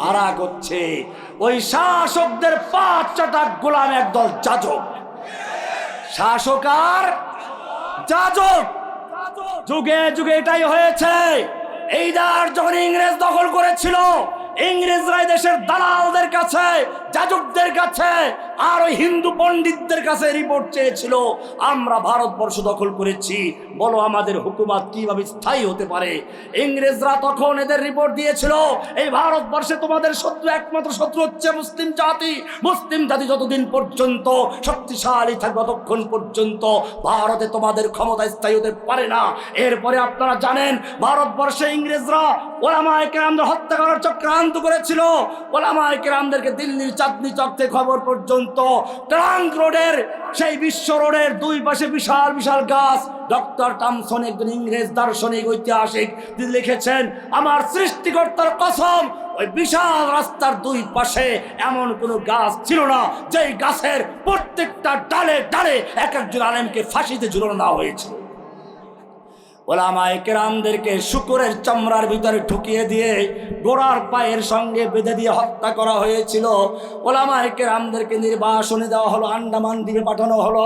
আর এক হচ্ছে ওই শাসকদের পাঁচ চাটা গোলাম একদল যাজক। শাসক আর যাজক, যুগে যুগে এটাই হয়েছে। এইবার যখন ইংরেজ দখল করেছিল, ইংরেজরা দেশের দালালদের কাছে, যাজকদের কাছে আর ওই হিন্দু পণ্ডিতদের কাছে রিপোর্ট চেয়েছিল, আমরা ভারতবর্ষ দখল করেছি, বলো আমাদের হুকুমত কিভাবে স্থায়ী হতে পারে। ইংরেজরা তখন এদের রিপোর্ট দিয়েছিল, এই ভারতবর্ষে তোমাদের শত্রু, একমাত্র শত্রু হচ্ছে মুসলিম জাতি। মুসলিম জাতি যতদিন পর্যন্ত শক্তিশালী থাকবে ততক্ষণ পর্যন্ত ভারতে তোমাদের ক্ষমতা স্থায়ী হতে পারে না। এরপরে আপনারা জানেন ভারতবর্ষে ইংরেজরা ওলামায়ে কেরামদের হত্যা করার চক্রান্ত করেছিল। ওলামায়ে কেরামদেরকে দিল্লির চাঁদনি চক থেকে খবর পর্যন্ত ট্রাঙ্ক রোডের, সেই বিশ্ব রোডের দুই পাশে বিশাল বিশাল গাছ। ডক্টর টমসন একজন ইংরেজ দার্শনিক ঐতিহাসিক, তিনি লিখেছেন, আমার সৃষ্টিকর্তার কসম, ওই বিশাল রাস্তার দুই পাশে এমন কোনো গাছ ছিল না যেই গাছের প্রত্যেকটা ডালে ডালে এক একজন আলেমকে ফাঁসিতে ঝুলানো দেওয়া হয়েছিল। ওলামায়ে কেরামদেরকে শুকরের চামড়ার ভিতরে ঢুকিয়ে দিয়ে গোড়ার পায়ের সঙ্গে বেঁধে দিয়ে হত্যা করা হয়েছিল। ওলামায়ে কেরামদেরকে নির্বাসনে দেওয়া হলো, আন্দামান দ্বীপে পাঠানো হলো।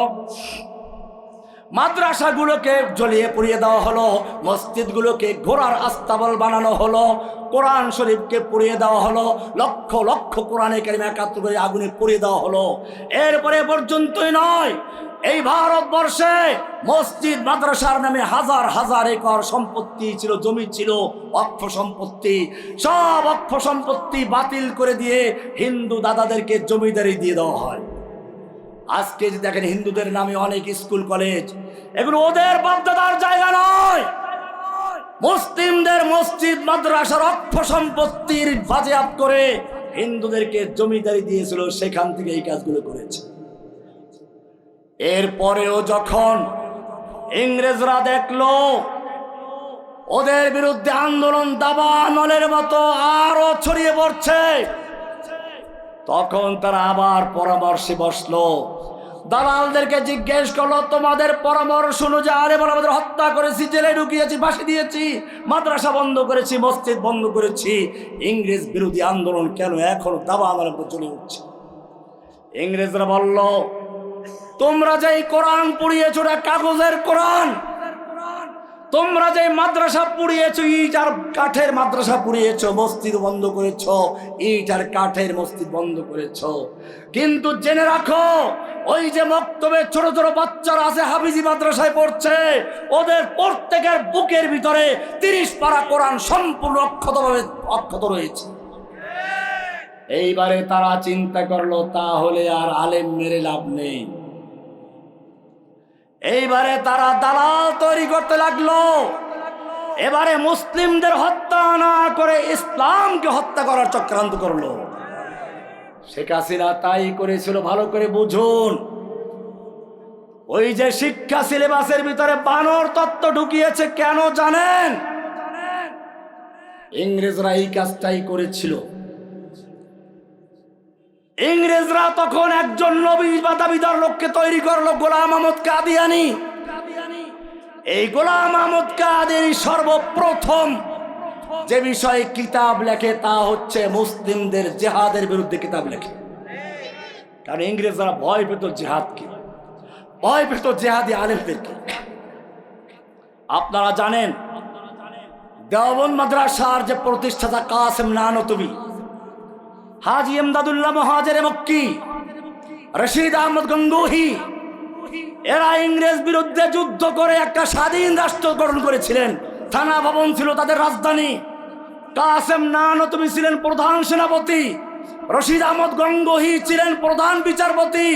মাদ্রাসাগুলোকে জ্বলিয়ে পুড়িয়ে দেওয়া হলো, মসজিদগুলোকে ঘোড়ার আস্তাবল বানানো হলো, কোরআন শরীফকে পুড়িয়ে দেওয়া হলো, লক্ষ লক্ষ কোরআনে কারিম একাত্র করে আগুনে পুড়িয়ে দেওয়া হলো। এরপরে পর্যন্তই নয়, এই ভারতবর্ষে মসজিদ মাদ্রাসার নামে হাজার হাজার একর সম্পত্তি ছিল, জমি ছিল, অক্ষ সম্পত্তি। সব অক্ষ সম্পত্তি বাতিল করে দিয়ে হিন্দু দাদাদেরকে জমিদারি দিয়ে দেওয়া হয়। আজকে যে দেখেন হিন্দুদের নামে অনেক স্কুল কলেজ, এগুলো ওদের বাপদাদার জায়গা নয়। মুসলিমদের মসজিদ মাদ্রাসার অক্ষ সম্পত্তির বাজেয়াপ্ত করে হিন্দুদেরকে জমিদারি দিয়েছিল, সেখান থেকে এই কাজগুলো করেছে। এরপরেও যখন ইংরেজরা দেখলো ওদের বিরুদ্ধে আন্দোলন দাবানলের মতো আরো ছড়িয়ে পড়ছে, তখন তারা আবার পরামর্শে বসলো। দালালদেরকে জিজ্ঞেস করলো, তোমাদের পরামর্শ অনুযায়ী, আরে বল, আমাদের হত্যা করেছি, জেলে ঢুকিয়েছি, ফাঁসি দিয়েছি, মাদ্রাসা বন্ধ করেছি, মসজিদ বন্ধ করেছি, ইংরেজ বিরোধী আন্দোলন কেন এখন দাবানলের মতো চলে উঠছে? ইংরেজরা বলল, তোমরা যেই কোরআন পুড়িয়েছো ওটা কাগজের কোরআন, তোমরা যে মাদ্রাসা পুড়িয়েছো, ইট আর কাঠের মাদ্রাসা পুড়িয়েছো, মসজিদ বন্ধ করেছো, ইট আর কাঠের মসজিদ বন্ধ করেছো। কিন্তু জেনে রাখো, ওই যে মক্তবে ছোট ছোট বাচ্চারা আছে হাফিজি মাদ্রাসায় পড়ছে, ওদের প্রত্যেকের বুকের ভিতরে 30 পারা কোরআন সম্পূর্ণ অক্ষত রয়েছে। এইবারে তারা চিন্তা করলো, তাহলে আর আলেম মেরে লাভ নেই। এইবারে তারা দালাল তৈরি করতে লাগলো। এবারে মুসলিমদের হত্যা না করে ইসলামকে হত্যা করার চক্রান্ত করলো। শেখ হাসিনা তাই করেছিল, ভালো করে বুঝুন। ওই যে শিক্ষা সিলেবাসের ভিতরে বানর তত্ত্ব ঢুকিয়েছে, কেন জানেন? ইংরেজরা এই কাজটাই করেছিল। ইংরেজরা তখন একজন নবী বা দাবিদার লোককে তৈরি করলো, গোলাম আহমদ কাদিয়ানি। এই গোলাম আহমদ কাদেরী সর্বপ্রথম যে বিষয়ে কিতাব লেখে তা হচ্ছে মুসলিমদের জিহাদের বিরুদ্ধে কিতাব লেখে। কারণ ইংরেজরা ভয় পেত জিহাদকে, ভয় পেত জিহাদি আলেমদেরকে। আপনারা জানেন দেওবন্দ মাদ্রাসার যে প্রতিষ্ঠাতা কাসেম নানতুবি, হাজী ইমদাদুল্লাহ মুহাজির মক্কি, রশিদ আহমদ গঙ্গোহী, এরা ইংরেজ বিরুদ্ধে যুদ্ধ করে একটা স্বাধীন রাষ্ট্র গঠন করেছিলেন। থানা ভবন ছিল তাদের রাজধানী। কাসেম নানতুবি ছিলেন প্রধান সেনাপতি, রশিদ আহমদ গঙ্গোহী ছিলেন প্রধান বিচারপতি,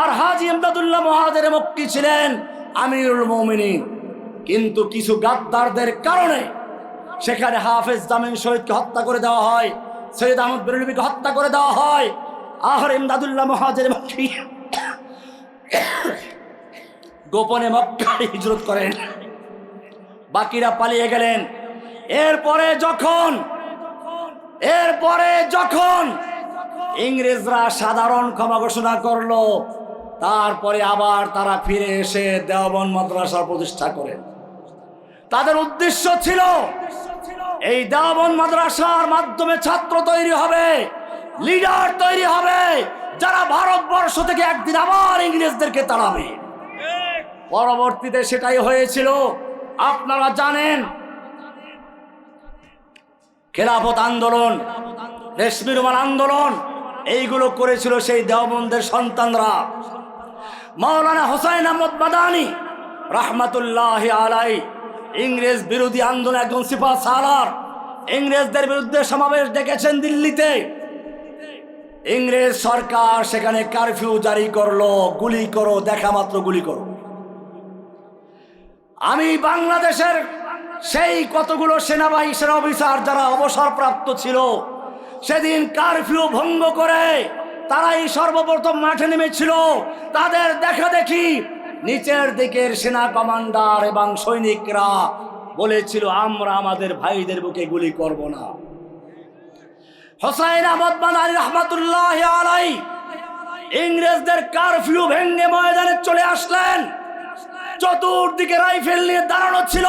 আর হাজী ইমদাদুল্লাহ মুহাজির মক্কি ছিলেন আমিরুল মুমিনিন। কিন্তু কিছু গাদ্দারদের কারণে সেখানে হাফেজ জামিন শহীদকে হত্যা করে দেওয়া হয়, সৈয়দ আহমদ বেরেলভীকে হত্যা করে দেওয়া হয়। আর ইমদাদুল্লাহ মুহাজির মক্কি গোপনে মক্কায় হিজরত করেন, বাকিরা পালিয়ে গেলেন। এরপরে যখন ইংরেজরা সাধারণ ক্ষমা ঘোষণা করলো, তারপরে আবার তারা ফিরে এসে দেওবন্দ মাদ্রাসা প্রতিষ্ঠা করেন। তাদের উদ্দেশ্য ছিল এই দেওবন্দ মাদ্রাসার মাধ্যমে ছাত্র তৈরি হবে, লিডার তৈরি হবে, যারা ভারতবর্ষ থেকে একদিন আবার ইংরেজদেরকে তাড়াবে। পরবর্তীতে সেটাই হয়েছিল। আপনারা জানেন খেলাফত আন্দোলন, রেশমি রুমাল আন্দোলন, এইগুলো করেছিল সেই দেওবন্দের সন্তানরা। মাওলানা হুসাইন আহমদ মাদানী রাহমাতুল্লাহি আলাইহি ইংরেজ বিরোধী আন্দোলন একজন সিপাহ সালার, ইংরেজদের বিরুদ্ধে সমাবেশ ডেকেছেন দিল্লিতে। ইংরেজ সরকার সেখানে কারফিউ জারি করলো, গুলি করো, দেখা মাত্র গুলি করো। আমি বাংলাদেশের সেই কতগুলো সেনাবাহিনী সেনা অফিসার যারা অবসরপ্রাপ্ত ছিল, সেদিন কারফিউ ভঙ্গ করে তারাই সর্বপ্রথম মাঠে নেমেছিল। তাদের দেখা দেখি নিচের দিকের সেনা কমান্ডার এবং সৈনিকরা বলেছিল, আমরা আমাদের ভাইদের বুকে গুলি করব না। হুসাইন আহমদ মাদানী রাহমাতুল্লাহি আলাইহি ইংরেজদের কারফিউ ভেঙে ময়দানে চলে আসলেন। চতুর্দিকে রাইফেল নিয়ে দাঁড়ানো ছিল।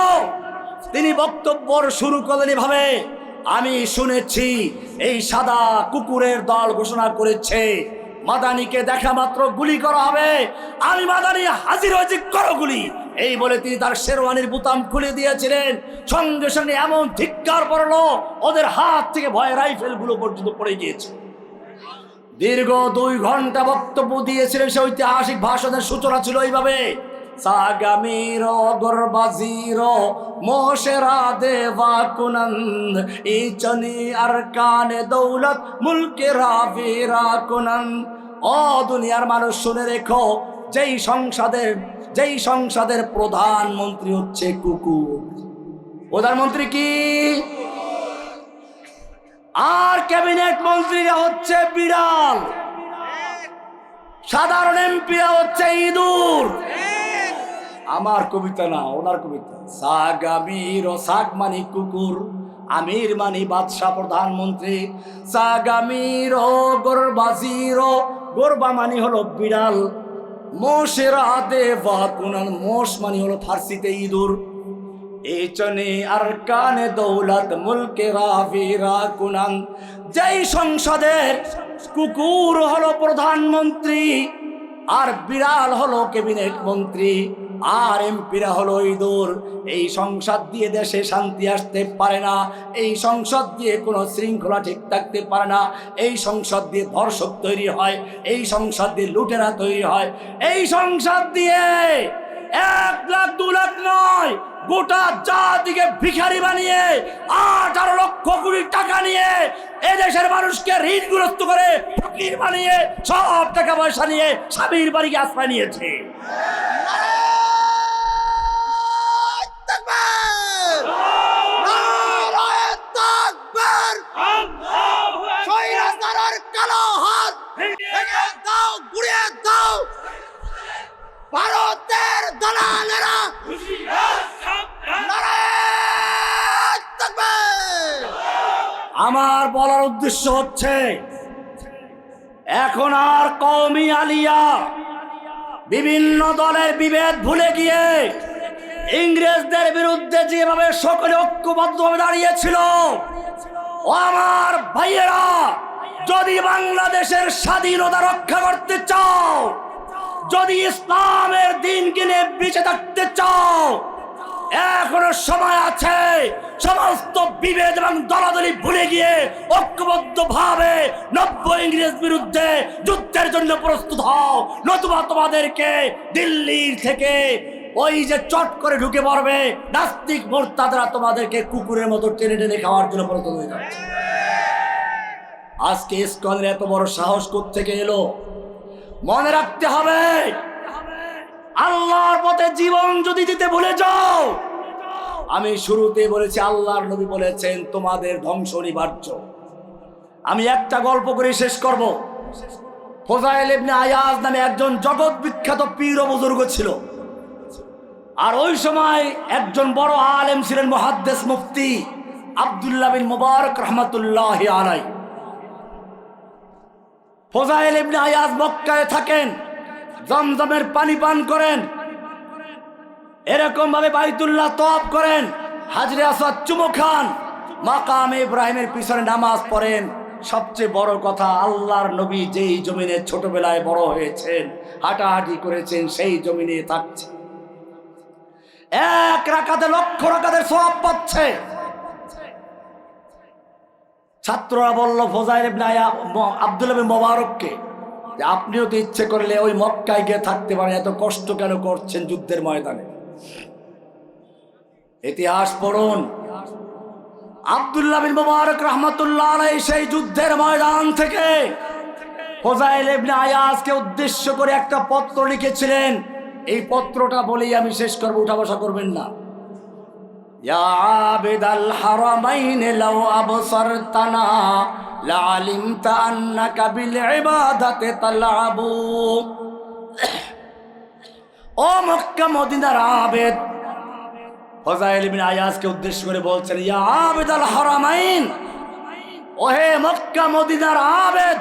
তিনি বক্তব্য শুরু করলেন এভাবে, আমি শুনেছি এই সাদা কুকুরের দল ঘোষণা করেছে মাদানীকে দেখা মাত্র গুলি করা হবে। আমি মাদানী হাজির হয়েছি, করো গুলি। এই বলে তিনি তার শেরওয়ানির বুতাম খুলে দিয়েছিলেন। সঙ্গে সঙ্গে এমন ধিক্কার পড়লো, ওদের হাত থেকে ভয়ে রাইফেল গুলো পর্যন্ত পড়ে গিয়েছে। দীর্ঘ 2 ঘন্টা বক্তব্য দিয়েছিলেন। সে ঐতিহাসিক ভাষণের সূচনা ছিল এইভাবে, সাগামিরো গরবাজিরো মোশেরা দেওয়া কুনন্দ ইচনি আরকানে দৌলত মুলকে রাবিরা কুনন্দ। ও দুনিয়ার মানুষ শুনে রেখো, যেই সংসদের প্রধানমন্ত্রী হচ্ছে কুকুর। প্রধানমন্ত্রী কি? আর ক্যাবিনেট মন্ত্রীরা হচ্ছে বিড়াল, সাধারণ এমপিরা হচ্ছে ইঁদুর। আমার কবিতা না, ওনার কবিতা। সাগামির, সাগ মানি কুকুর, আমির মানি বাদশাহ প্রধানমন্ত্রী। সাগামির গোরবাজির, গোরবা মানি হলো বিড়াল। মোশের আদে বাকুনান, মোশ মানি হলো ফার্সিতে ইঁদুর। এচনে আর কানে দৌলত মুলকে রাবিরা কুনান। যেই সংসদের কুকুর হলো প্রধানমন্ত্রী, আর বিড়াল হলো ক্যাবিনেট মন্ত্রী, আর এমপিরা হলো ইঁদুর, এই সংসদ দিয়ে দেশে শান্তি আসতে পারে না। এই সংসদ দিয়ে কোনো শৃঙ্খলা ঠিক থাকতে পারে না। এই সংসদ দিয়ে ধর্ষক তৈরি হয়, এই সংসদ দিয়ে লুটেরা তৈরি হয়, এই সংসদ দিয়ে 1 লাখ 2 লাখ নয়, গোটা জাতিকে ভিখারি বানিয়ে 18 লক্ষ কোটি টাকা নিয়ে এদেশের মানুষকে ঋণগ্রস্ত করে ফকির বানিয়ে সব টাকা পয়সা নিয়ে স্বামীর বাড়িকে আশ্রয় নিয়েছে। ভারতের দালালেরা আমার বলার উদ্দেশ্য হচ্ছে, এখন আর কওমি আলিয়া বিভিন্ন দলের বিভেদ ভুলে গিয়ে ইংরেজদের বিরুদ্ধে যেভাবে সকলে ঐক্যবদ্ধভাবে দাঁড়িয়েছিল, ও আমার ভাইয়েরা, যদি বাংলাদেশের স্বাধীনতা রক্ষা করতে চাও, যদি ইসলামের দিনকে নিয়ে বেঁচে থাকতে চাও, এখনো সময় আছে। সমস্ত বিভেদ এবং দলাদলি ভুলে গিয়ে ঐক্যবদ্ধ ভাবে নব্য ইংরেজ বিরুদ্ধে যুদ্ধের জন্য প্রস্তুত হও, নতুবা তোমাদেরকে দিল্লির থেকে ওই যে চট করে ঢুকে পড়বে নাস্তিক মোরতাদরা, তোমাদেরকে কুকুরের মতো টেনে টেনে খাওয়ার জন্য প্রস্তুত হয়ে যাচ্ছে। আজকে ইসকনের এত বড় সাহস কোত্থেকে এলো? মনে রাখতে হবে, আল্লাহর পথে জীবন যদি দিতে ভুলে যাও, আমি শুরুতে বলেছি আল্লাহর নবী বলেছেন তোমাদের ধ্বংস অনিবার্য। আমি একটা গল্প করে শেষ করব। ফুযাইল ইবনে আয়াজ নামে একজন জগৎ বিখ্যাত পীর ও বুজুর্গ ছিল, আর ওই সময় একজন বড় আলেম ছিলেন মুহাদ্দিস মুফতি আব্দুল্লাহ বিন মুবারক রাহমাতুল্লাহি আলাইহি। ফুযাইল ইবনে আয়াজ মক্কায় থাকেন, জমজমের পানি পান করেন, এরকম ভাবে বাইতুল্লাহ তওয়াফ করেন, হাজরে আসওয়াদ চুমু খান, মাকামে ইব্রাহিমের পিছনে নামাজ পড়েন। সবচেয়ে বড় কথা, আল্লাহর নবী যেই জমিনে ছোটবেলায় বড় হয়েছেন, হাঁটাহাঁটি করেছেন, সেই জমিনে থাকছে। এক রাকাতে লক্ষ রাকাতের সওয়াব পাচ্ছে। ছাত্ররা বলল ফুযাইল ইবনে আব্দুল্লাহ বিন মুবারককে যে আপনিও তো ইচ্ছে করলে ওই মক্কায় গিয়ে থাকতে পারেন, এত কষ্ট কেন করছেন যুদ্ধের ময়দানে? ইতিহাস পড়ুন। আব্দুল্লাহ বিন মুবারক রাহমাতুল্লাহ আলাইহি সেই যুদ্ধের ময়দান থেকে ফুযাইল ইবনে আয়াজকে উদ্দেশ্য করে একটা পত্র লিখেছিলেন। এই পত্রটা বলেই আমি শেষ করব, উঠা বসা করবেন না। ইয়া আবিদাল হারামাইন লাউ আবসারতানা লাআলিমতা আন্নাকা বিল ইবাদাতি তালআবু। ও মক্কা মদিনার আবেদ, ফুযাইল ইবনে আয়াজকে উদ্দেশ্য করে বলছেন, ইয়া আবিদাল হারামাইন, ওহে মক্কা মদিনার আবেদ,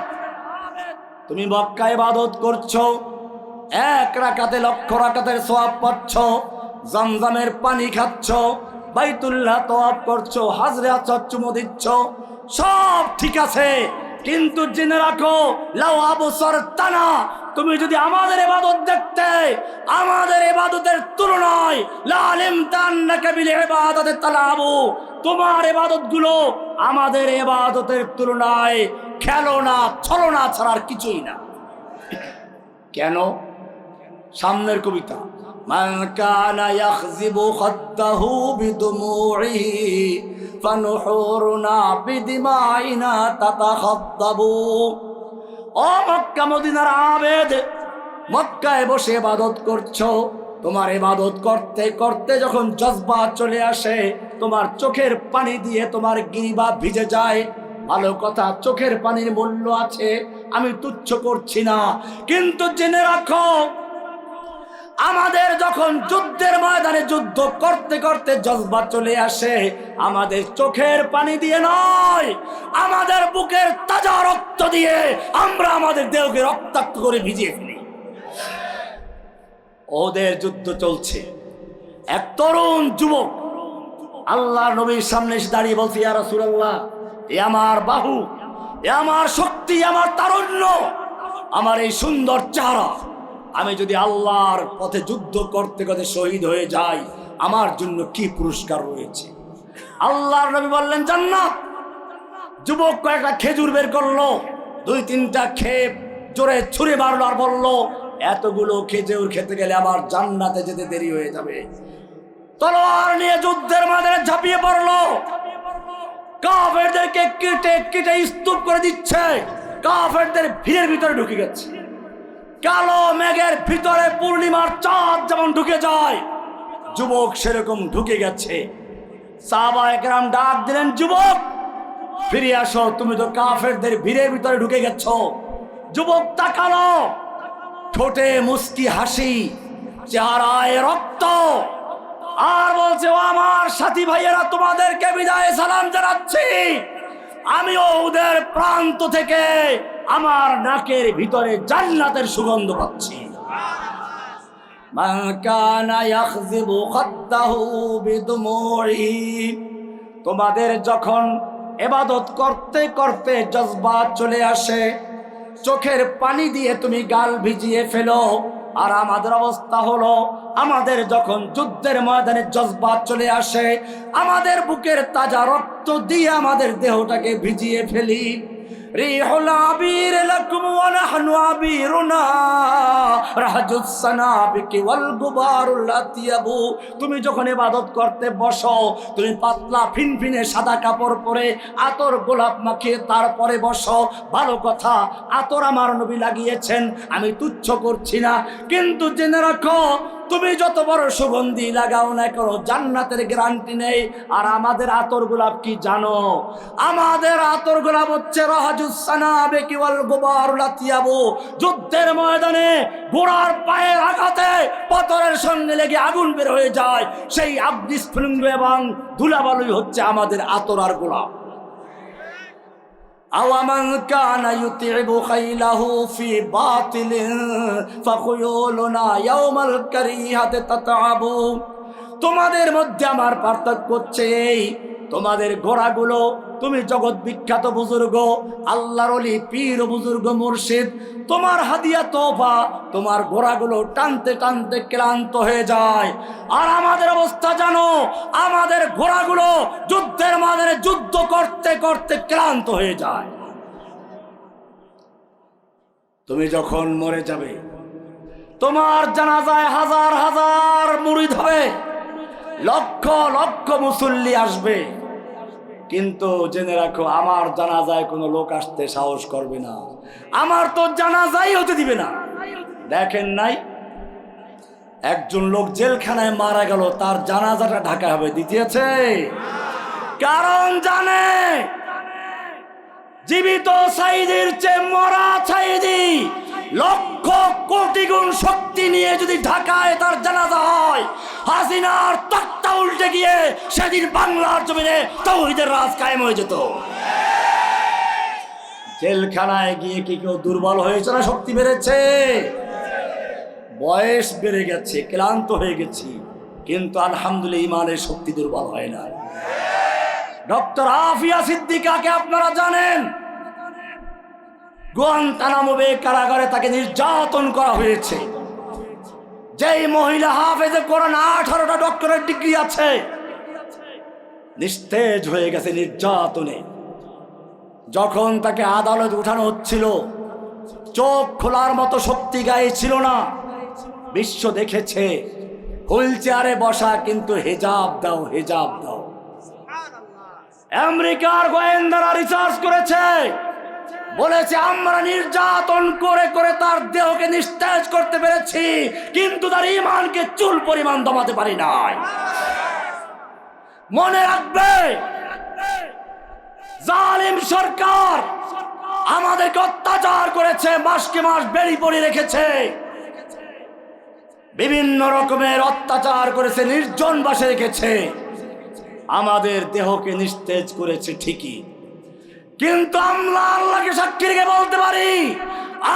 তুমি মক্কা ইবাদত করছো, এক রাকাতে লক্ষ রাকাতের সওয়াব পাচ্ছ, জমজমের পানি খাচ্ছ, বাইতুল্লাহ তওয়াফ করছো, হাজরে আসওয়াদ চুমু দিচ্ছ, সব ঠিক আছে, কিন্তু জেনে রাখো লাউ আবসারতানা, তুমি যদি আমাদের ইবাদত দেখতে, আমাদের ইবাদতের তুলনায় লাআলিমতা আন্নাকা বিল ইবাদাতি তালআবু, তোমার ইবাদতগুলো আমাদের ইবাদতের তুলনায় খেলনা ছলনা ছাড়ার কিছুই না। কেন? সামনের কবিতা, মান কানা ইয়াখযিবু খাদ্দাহু বিদুমুইহি ফানুহুরুনা বিদিমাইনা তাতাখাদ্দাবু। ও মক্কা মদিনার আবেদ, মক্কায় বসে ইবাদত করছো, তোমার ইবাদত করতে করতে যখন জজবা চলে আসে, তোমার চোখের পানি দিয়ে তোমার গিরিবা ভিজে যায়। ভালো কথা, চোখের পানির মূল্য আছে, আমি তুচ্ছ করছি না, কিন্তু জেনে রাখো আমাদের যখন যুদ্ধের ময়দানে যুদ্ধ করতে করতে জজবা চলে আসে, আমাদের চোখের পানি দিয়ে নয়, আমাদের বুকের তাজা রক্ত দিয়ে আমরা আমাদের দেহকে রক্তাক্ত করে ভিজিয়ে ফেলি। ওদের যুদ্ধ চলছে, এক তরুণ যুবক আল্লাহর নবীর সামনে এসে দাঁড়িয়ে বলছে, ইয়া রাসূলুল্লাহ, এ আমার বাহু, এ আমার শক্তি, আমার তারুণ্য, আমার এই সুন্দর চেহারা, আমি যদি আল্লাহর পথে যুদ্ধ করতে করতে শহীদ হয়ে যাই, আমার জন্য কি পুরস্কার রয়েছে? আল্লাহর নবী বললেন জান্নাত। যুবক কয়েকটা খেজুর বের করলো, দুই তিনটা খেয়ে জোরে ছুঁড়ে মারলো আর বললো, এতগুলো খেজুর খেতে গেলে আমার জান্নাতে যেতে দেরি হয়ে যাবে। তলোয়ার নিয়ে যুদ্ধের ময়দানে ঝাঁপিয়ে পড়লো, কাফেরদেরকে কেটে কেটে স্তূপ করে দিচ্ছে, কাফেরদের ভিড়ের ভিতরে ঢুকে গেছে। কালো মেঘের ভিতরে পূর্ণিমার চাঁদ যেমন ঢুকে যায়, যুবক সেরকম ঢুকে গেছে। সাহাবায়ে কেরাম ডাক দিলেন, যুবক ফিরে আসো, তুমি তো কাফেরদের ভিড়ের ভিতরে ঢুকে গেছো। যুবক তাকালো, ঠোঁটে মুস্কি হাসি, চেহারায় রক্ত, আর বলছে, ও আমার সাথী ভাইয়েরা, তোমাদেরকে বিদায় সালাম জানাচ্ছি। আমিও ওদের প্রান্ত থেকে আমার নাকের ভিতরে জান্নাতের সুগন্ধ পাচ্ছি। মান কানা ইয়াখযিবু খাদ্দাহু বিদুমুহি। তোমাদের যখন ইবাদত করতে করতে জজবাত চলে আসে, চোখের পানি দিয়ে তুমি গাল ভিজিয়ে ফেলো। আর আমাদের অবস্থা হলো, আমাদের যখন যুদ্ধের ময়দানে জজবাত চলে আসে, আমাদের বুকের তাজা রক্ত দিয়ে আমাদের দেহটাকে ভিজিয়ে ফেলি। রিহুল আবির লাকুম ওয়া নাহনু আবিরুনা রাহজুস সানাবিকি ওয়াল গুবারুল আতিয়াবু। তুমি যখন ইবাদত করতে বসো, তুমি পাতলা ফিনফিনে সাদা কাপড় পরে আতর গোলাপ মাখিয়ে তারপরে বসো। ভালো কথা, আতর আমার নবী লাগিয়েছেন, আমি তুচ্ছ করছি না, কিন্তু জেনে রাখো তুমি যত বড় সুগন্ধি লাগাও না কেন, জান্নাতের গ্যারান্টি নেই। আর আমাদের আতর গোলাপ কি জানো? আমাদের আতর গোলাপ হচ্ছে রাহজুস সানাবিকি ওয়াল গুবারুল আতিয়াবু। যুদ্ধের ময়দানে ঘোড়ার পায়ের আঘাতে পাথরের সঙ্গে লেগে আগুন বের হয়ে যায়, সেই আগ্নিস্ফুলিঙ্গ এবং ধুলাবালুই হচ্ছে আমাদের আতর আর গোলাপ। আওয়ামান কানা ইউতিবু খাইলাহু ফি বাতিলিন ফাখুয়ুলুনা ইয়াউমাল কারিহাতি তাতাবু। তোমাদের মধ্যে আমার পার্থক্য হচ্ছে এই, তোমাদের ঘোড়াগুলো, তুমি জগৎ বিখ্যাত বুজুর্গ, আল্লাহর ওলি, পীর, বুজুর্গ, মুর্শিদ, তোমার হাদিয়া তোফা, তোমার ঘোড়াগুলো টানতে টানতে ক্লান্ত হয়ে যায়। আর আমাদের অবস্থা জানো, আমাদের ঘোড়াগুলো যুদ্ধের ময়দানে যুদ্ধ করতে করতে ক্লান্ত হয়ে যায়। তুমি যখন মরে যাবে, তোমার জানাজায় হাজার হাজার মুরিদ হবে, লক্ষ লক্ষ মুসল্লি আসবে, কিন্তু জেনে রাখো আমার জানাজায় কোনো লোক আসতে সাহস করবে না, আমার তো জানাজাই হতে দিবে না। দেখেন নাই, একজন লোক জেলখানায় মারা গেল, তার জানাজাটা ঢাকা হবে, দিতেছে, কারণ জানে জীবিত সাইদির চেয়ে মরা সাইদি লক্ষ কোটি গুণ শক্তি নিয়ে যদি ঢাকায় তার জানাজা হয়, হাসিনার তক্তা উল্টে গিয়ে সেদিন বাংলার জমিনে তাওহীদের রাজ কায়েম হয়ে যেত। জেলখানায় গিয়ে কি কেউ দুর্বল হয়েছে না শক্তি বেড়েছে? বয়স বেড়ে গেছে, ক্লান্ত হয়ে গেছি, কিন্তু আলহামদুলিল্লাহ ইমানের শক্তি দুর্বল হয় না। ডক্টর আফিয়া সিদ্দিকাকে আপনারা জানেন, গুয়ান্তানামো বে কারাগারে তাকে নির্যাতন করা হয়েছে। যেই মহিলা হাফেজে কোরআন 18টা ডক্টরেট ডিগ্রি আছে, নিস্তেজ হয়ে গেছে নির্যাতনে। যখন তাকে আদালতে উঠানো হচ্ছিল, চোখ খোলার মতো শক্তি গায়ে ছিল না। বিশ্ব দেখেছে হুইল চেয়ারে বসা, কিন্তু হেজাব দাও, হেজাব দাও। আমেরিকার গোয়েন্দারা রিসার্চ করেছে, বলেছে আমরা নির্যাতন করে করে তার দেহকে নিস্তেজ করতে পেরেছি, কিন্তু তার ঈমানকে চুল পরিমাণ দমাতে পারি নাই। মনে রাখবে, জালিম সরকার আমাদেরকে অত্যাচার করেছে, মাসকে মাস বেড়ি পড়ে রেখেছে, বিভিন্ন রকমের অত্যাচার করেছে, নির্জন বাসে রেখেছে, আমাদের দেহকে নিস্তেজ করেছে ঠিকই, কিন্তু আমরা আল্লাহকে সাক্ষী রেখে বলতে পারি,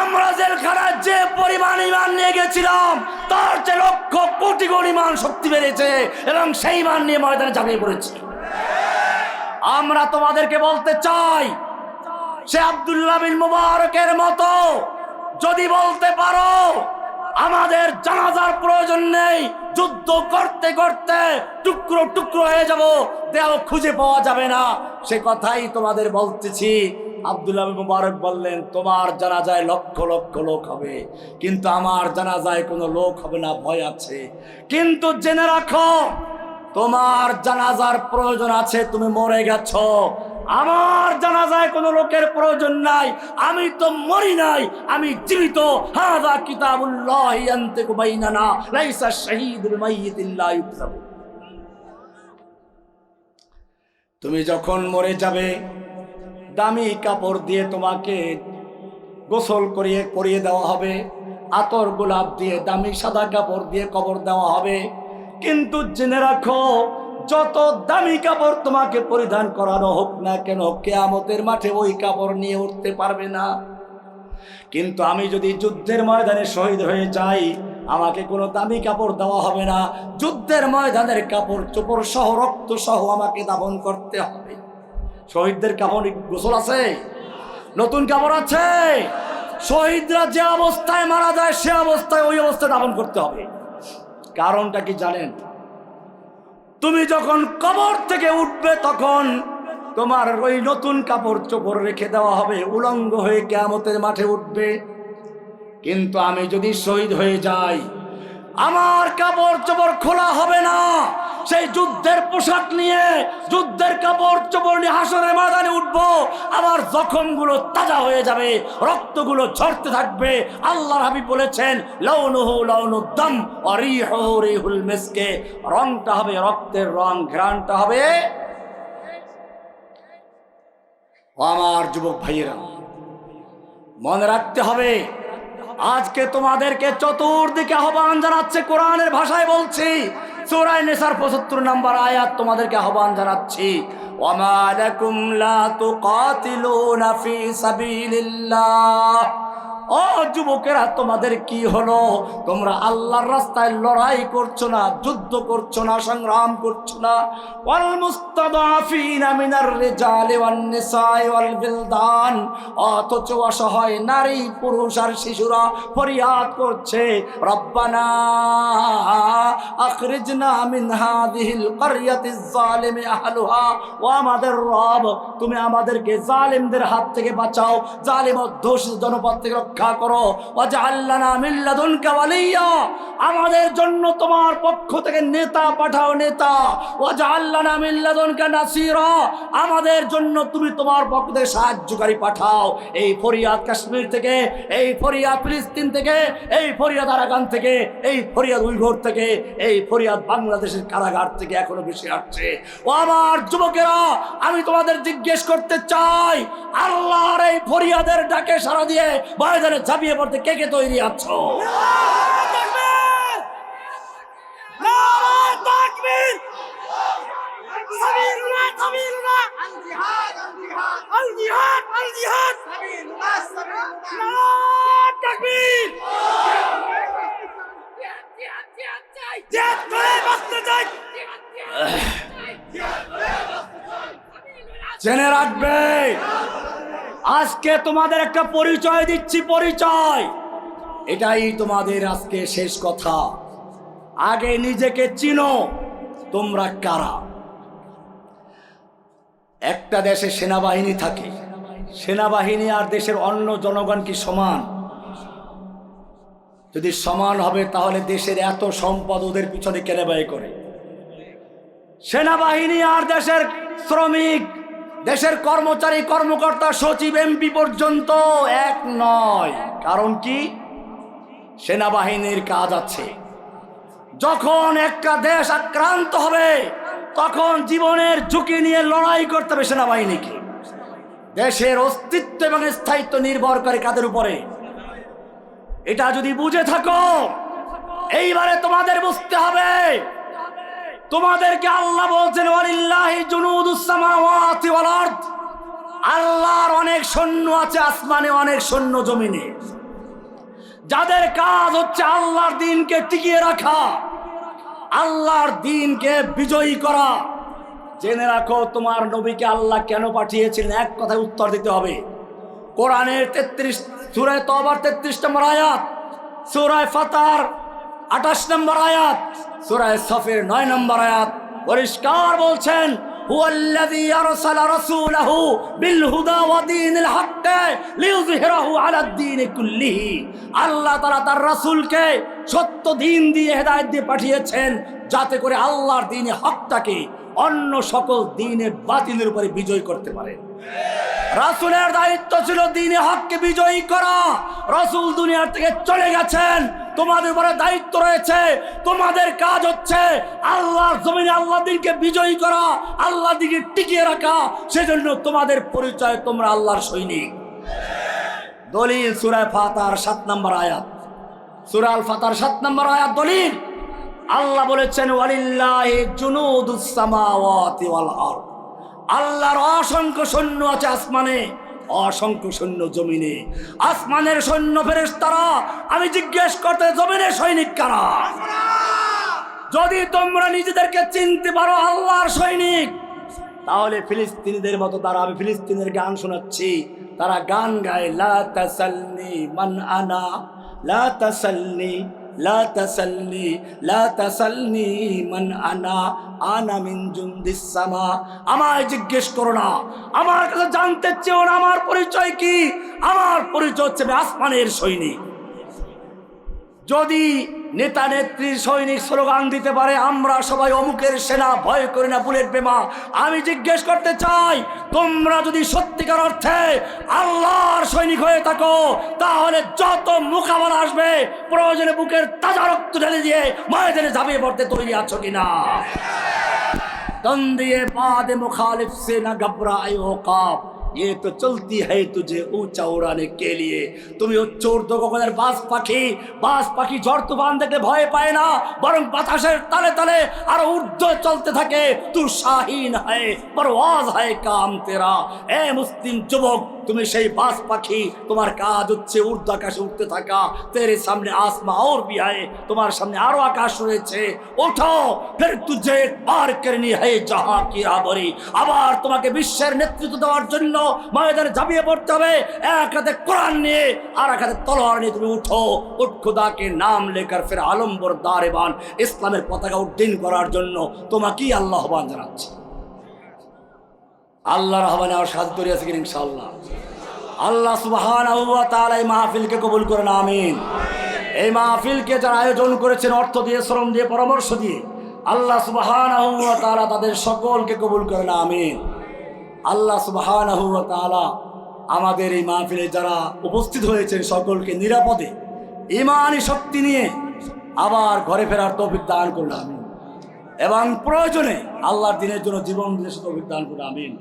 আমরা জেলখানায় যে পরিমাণ ঈমান নিয়ে গেছিলাম তার চেয়ে লক্ষ কোটি গুণ ঈমান শক্তি বেড়েছে, এবং সেই ঈমান নিয়ে ময়দানে ঝাঁপিয়ে পড়েছি। আমরা তোমাদেরকে বলতে চাই, সে আব্দুল্লাহ বিন মুবারকের মতো যদি বলতে পারো আমাদের জানাজার প্রয়োজন নেই, যুদ্ধ করতে করতে টুকরো টুকরো হয়ে যাব, দেহ খুঁজে পাওয়া যাবে না, সে কথাই তোমাদের বলতেছি। আব্দুল্লাহ বিন মুবারক বললেন, তোমার জানাজায় লক্ষ লক্ষ লোক হবে, কিন্তু আমার জানাজায় কোনো লোক হবে না, ভয় আছে। কিন্তু জেনে রাখো, তোমার জানাজার প্রয়োজন আছে, তুমি মরে গেছো, আমার জানাজায় কোনো লোকের প্রয়োজন নাই, আমি তো মরি নাই, আমি জীবিত। হাযা কিতাবুল্লাহ ইয়ানতিকু বাইনানা লাইসা শাহীদু বিমাইয়িতিন লা ইউকযাবু। তুমি যখন মরে যাবে, দামি কাপড় দিয়ে তোমাকে গোসল করিয়ে পরিয়ে দেওয়া হবে, আতর গোলাপ দিয়ে, দামি সাদা কাপড় দিয়ে কবর দেওয়া হবে, কিন্তু জেনে রাখো, যত দামি কাপড় তোমাকে পরিধান করানো হোক না কেন, কিয়ামতের মাঠে ওই কাপড় নিয়ে উঠতে পারবে না। কিন্তু আমি যদি যুদ্ধের ময়দানে শহীদ হয়ে যাই, আমাকে কোনো দামি কাপড় দেওয়া হবে না, যুদ্ধের ময়দানের কাপড় চোপড় সহ রক্ত সহ আমাকে দাফন করতে হবে। শহীদদের কাপড় গোসল আছে, নতুন কাপড় আছে। শহীদরা যে অবস্থায় মারা যায় সে অবস্থায় ওই অবস্থায় দাফন করতে হবে। কারণটা কি জানেন? তুমি যখন কবর থেকে উঠবে তখন তোমার ওই নতুন কাপড় চোপড় রেখে দেওয়া হবে, উলঙ্গ হয়ে কিয়ামতের মাঠে উঠবে। কিন্তু আমি যদি শহীদ হয়ে যাই, আমার কাপড় চোপড় খোলা হবে না, সেই যুদ্ধের পোশাক নিয়ে, যুদ্ধের কাপড় চোপড় নিয়ে হাসরের ময়দানে উঠবো। আমার জখমগুলো তাজা হয়ে যাবে, রক্তগুলো ঝরতে থাকবে। আল্লাহর হাবিব বলেছেন, লাউনুহু লাউনুদ্দাম ওয়া রিহুহু রিহুল মিসকে, রংটা হবে রক্তের রং, ঘ্রাণটা হবে। আমার যুবক ভাইয়েরা, মনে রাখতে হবে, আজকে তোমাদেরকে চতুর্দিকে আহ্বান জানাচ্ছে। কোরআনের ভাষায় বলছি, সূরা নিসার ৭৫ নম্বর আয়াত, তোমাদেরকে আহ্বান জানাচ্ছি, ওয়ামা লাকুম লা তুকাতিলুনা ফি সাবিলিল্লাহ। ও যুবকেরা, তোমাদের কি হলো? তোমরা আল্লাহর রাস্তায় লড়াই করছো না, যুদ্ধ করছো না, সংগ্রাম করছো না। ওয়াল মুস্তাদাফিনা মিনার রিজালি ওয়ান নিসাই ওয়াল বিলদান, অথচ অসহায় নারী, পুরুষ আর শিশুরা ফরিয়াদ করছে, রব্বানা আখরিজনা মিন হাযিহিল ক্বরিয়াতিজ যালিমি আহলুহা। ও আমাদের রব, তুমি আমাদেরকে জালিমদের হাত থেকে বাঁচাও, জালিম ও দোষী জনপদ থেকে রক্ষা করো। ওয়াজআল লানা মিন লাদুনকা ওয়ালিয়্যা, আমাদের জন্য তোমার পক্ষ থেকে নেতা পাঠাও, নেতা। ওয়াজআল লানা মিন লাদুনকা নাসীরা, আমাদের জন্য তুমি তোমার পক্ষ থেকে সাহায্যকারী পাঠাও। এই ফরিয়াদ কাশ্মীর থেকে, এই ফরিয়াদ ফিলিস্তিন থেকে, এই ফরিয়াদ আরাকান থেকে, এই ফরিয়াদ উইঘুর থেকে, এই ফরিয়াদ বাংলাদেশের কারাগার থেকে এখনো বেশি আসছে। ও আমার যুবকেরা, আমি তোমাদের জিজ্ঞেস করতে চাই, আল্লাহর এই ফরিয়াদের ডাকে সাড়া দিয়ে ময়দানে ঝাঁপিয়ে পড়তে কে কে তৈরি আছো? জেনে রাখবে, আজকে তোমাদের একটা পরিচয় দিচ্ছি, পরিচয়। এটাই তোমাদের আজকে শেষ কথা। আগে নিজেকে চিনো, তোমরা কারা। একটা দেশে সেনাবাহিনী থাকে, সেনাবাহিনী আর দেশের অন্য জনগণ কি সমান? যদি সমান হবে তাহলে দেশের এত সম্পদ ওদের পিছনে কেনে ব্যয় করে? সেনাবাহিনী আর দেশের শ্রমিক, দেশের কর্মচারী, কর্মকর্তা, সচিব, এমপি পর্যন্ত এক নয়। কারণ কি? সেনাবাহিনীর কাজ আছে, যখন একটা দেশ আক্রান্ত হবে তখন জীবনের ঝুঁকি নিয়ে লড়াই করতে হবে সেনাবাহিনীকে। দেশের অস্তিত্ব এবং স্থায়িত্ব নির্ভর করে কাদের উপরে? এটা যদি বুঝে থাকো, এইবারে তোমাদের বুঝতে হবে, তোমাদেরকে আল্লাহ বলছেন, ওয়ালিল্লাহি জুনুদুস সামাওয়াতি ওয়াল আরদ, আল্লাহর অনেক সৈন্য আছে আসমানে, অনেক সৈন্য জমিনে, যাদের কাজ হচ্ছে আল্লাহর দ্বীনকে টিকিয়ে রাখা, আল্লাহর দ্বীনকে বিজয়ী করা। জেনে রাখো, তোমার নবীকে আল্লাহ কেন পাঠিয়েছিলেন? এক কথায় উত্তর দিতে হবে। কোরআনের 33 সূরা তওবার 33 নম্বর আয়াত, সূরা ফাতার 28 নম্বর আয়াত, সূরা সফের 9 নম্বর আয়াত পরিষ্কার বলছেন, হুয়াল্লাযী আরসালা রাসূলাহু বিল হুদা ওয়া দীনিল হক লিইয়ুযহিরাহু আলাদ দীনি কুল্লিহি। আল্লাহ তাআলা তার রাসূলকে সত্য দ্বীন দিয়ে, হেদায়েত দিয়ে পাঠিয়েছেন, যাতে করে আল্লাহর দ্বীনে হকটাকে অন্য সকল দ্বীনে বাতিলের উপরে বিজয় করতে পারে। রাসূলের দায়িত্ব ছিল দ্বীনে হককে বিজয়ী করা। রাসূল দুনিয়া থেকে চলে গেছেন, তোমাদের উপরে দায়িত্ব রয়েছে। তোমাদের কাজ হচ্ছে আল্লাহর জমিনে আল্লাহর দ্বীনকে বিজয়ী করা, আল্লাহর দ্বীনকে টিকিয়ে রাখা। সেজন্য তোমাদের পরিচয়, তোমরা আল্লাহর সৈনিক। দলিল সূরা ফাতার 7 নম্বর আয়াত, সূরা আল ফাতার 7 নম্বর আয়াত দলিল। আল্লাহ বলেছেন, ওয়ালিল্লাহি জুনুদুস সামাওয়াতি ওয়াল আরদ, আল্লাহর অসংখ্য সৈন্য আছে আসমানে, অসংখ্য সৈন্য জমিনে, আসমানের সৈন্য ফেরেশতারা। আমি জিজ্ঞেস করতে, জমিনের সৈনিক কারা? যদি তোমরা নিজেদেরকে চিনতে পারো আল্লাহর সৈনিক, তাহলে ফিলিস্তিনিদের মতো তারা, আমি ফিলিস্তিনের গান শোনাচ্ছি, তারা গান গায়, লা তাসালনি মান আনা, লা তাসালনি, লা তাসালনি, লা তাসালনি মান আনা, আনা মিন জুন্দিস সামা। আমায় জিজ্ঞেস করো না, আমার কাছে জানতে চেও না আমার পরিচয় কি। আমার পরিচয় হচ্ছে আমি আসমানের সৈনিক। যদি নেতা নেত্রী সৈনিক স্লোগান দিতে পারে, আমরা সবাই অমুকের সেনা, ভয় করি না বুলেট বোমা, আমি জিজ্ঞেস করতে চাই, তোমরা যদি সত্যিকার অর্থে আল্লাহর সৈনিক হয়ে থাকো, তাহলে যত মোকাবেলা আসবে প্রয়োজনে বুকের তাজা রক্ত ঢেলে দিয়ে ময়দানে ঝাঁপিয়ে পড়তে তৈরি আছো কিনা? তন্দিয়ে বাদে মুখালিফ সে না ঘবরাए ওকাব, ये तो चलती है तुझे ऊंचा उड़ाने के लिए। তুমি উচ্চ ঊর্ধ্ব গগনের বাজ পাখি ঝড় তুফান দেখলে ভয় পায় না, বরং বাতাসের তালে তালে আর ঊর্ধ্ব চলতে থাকে। তু শাহিন হ্যায় পরওয়াজ হ্যায় কাম তেরা। এ মুসলিম যুবক, তুমি সেই বাজ পাখি, তোমার কাজ হচ্ছে ঊর্ধ্ব আকাশে উঠতে থাকা। তেরে সামনে আসমা और भी है, তোমার সামনে আরো আকাশ রয়েছে। ওঠো, ফির তুঝে পার করনি है जहां की आबरी। আবার তোমাকে বিশ্বের নেতৃত্ব দেওয়ার জন্য ময়দানে ঝাঁপিয়ে পড়তে হবে। এক হাতে কোরআন নিয়ে আর এক হাতে তলোয়ার নিয়ে তুমি উঠো। উঠ খুদাকে নাম লেকার ফির আলম বরদারেবান, ইসলামের পতাকা উড্ডীন করার জন্য তোমাকেই আল্লাহ আহ্বান জানাচ্ছে। আল্লাহর আহ্বানে আমার সাথে তৈরি আছে কিনা? ইনশাআল্লাহ। আল্লাহ সুবহানাহু ওয়া তাআলা এই মাহফিলকে কবুল করেন, আমিন। এই মাহফিলকে যারা আয়োজন করেছেন অর্থ দিয়ে, শ্রম দিয়ে, পরামর্শ দিয়ে, আল্লাহ সুবহানাহু ওয়া তাআলা তাদের সকলকে কবুল করেন, আমিন। আল্লাহ সুবহানাহু ওয়া তাআলা আমাদের এই মাহফিলে যারা উপস্থিত হয়েছেন সকলকে নিরাপদে ঈমানি শক্তি নিয়ে আবার ঘরে ফেরার তৌফিক দান করুন, আমিন। এবং প্রয়োজনে আল্লাহর দ্বীনের জন্য জীবন দিতে তৌফিক দান করুন, আমিন।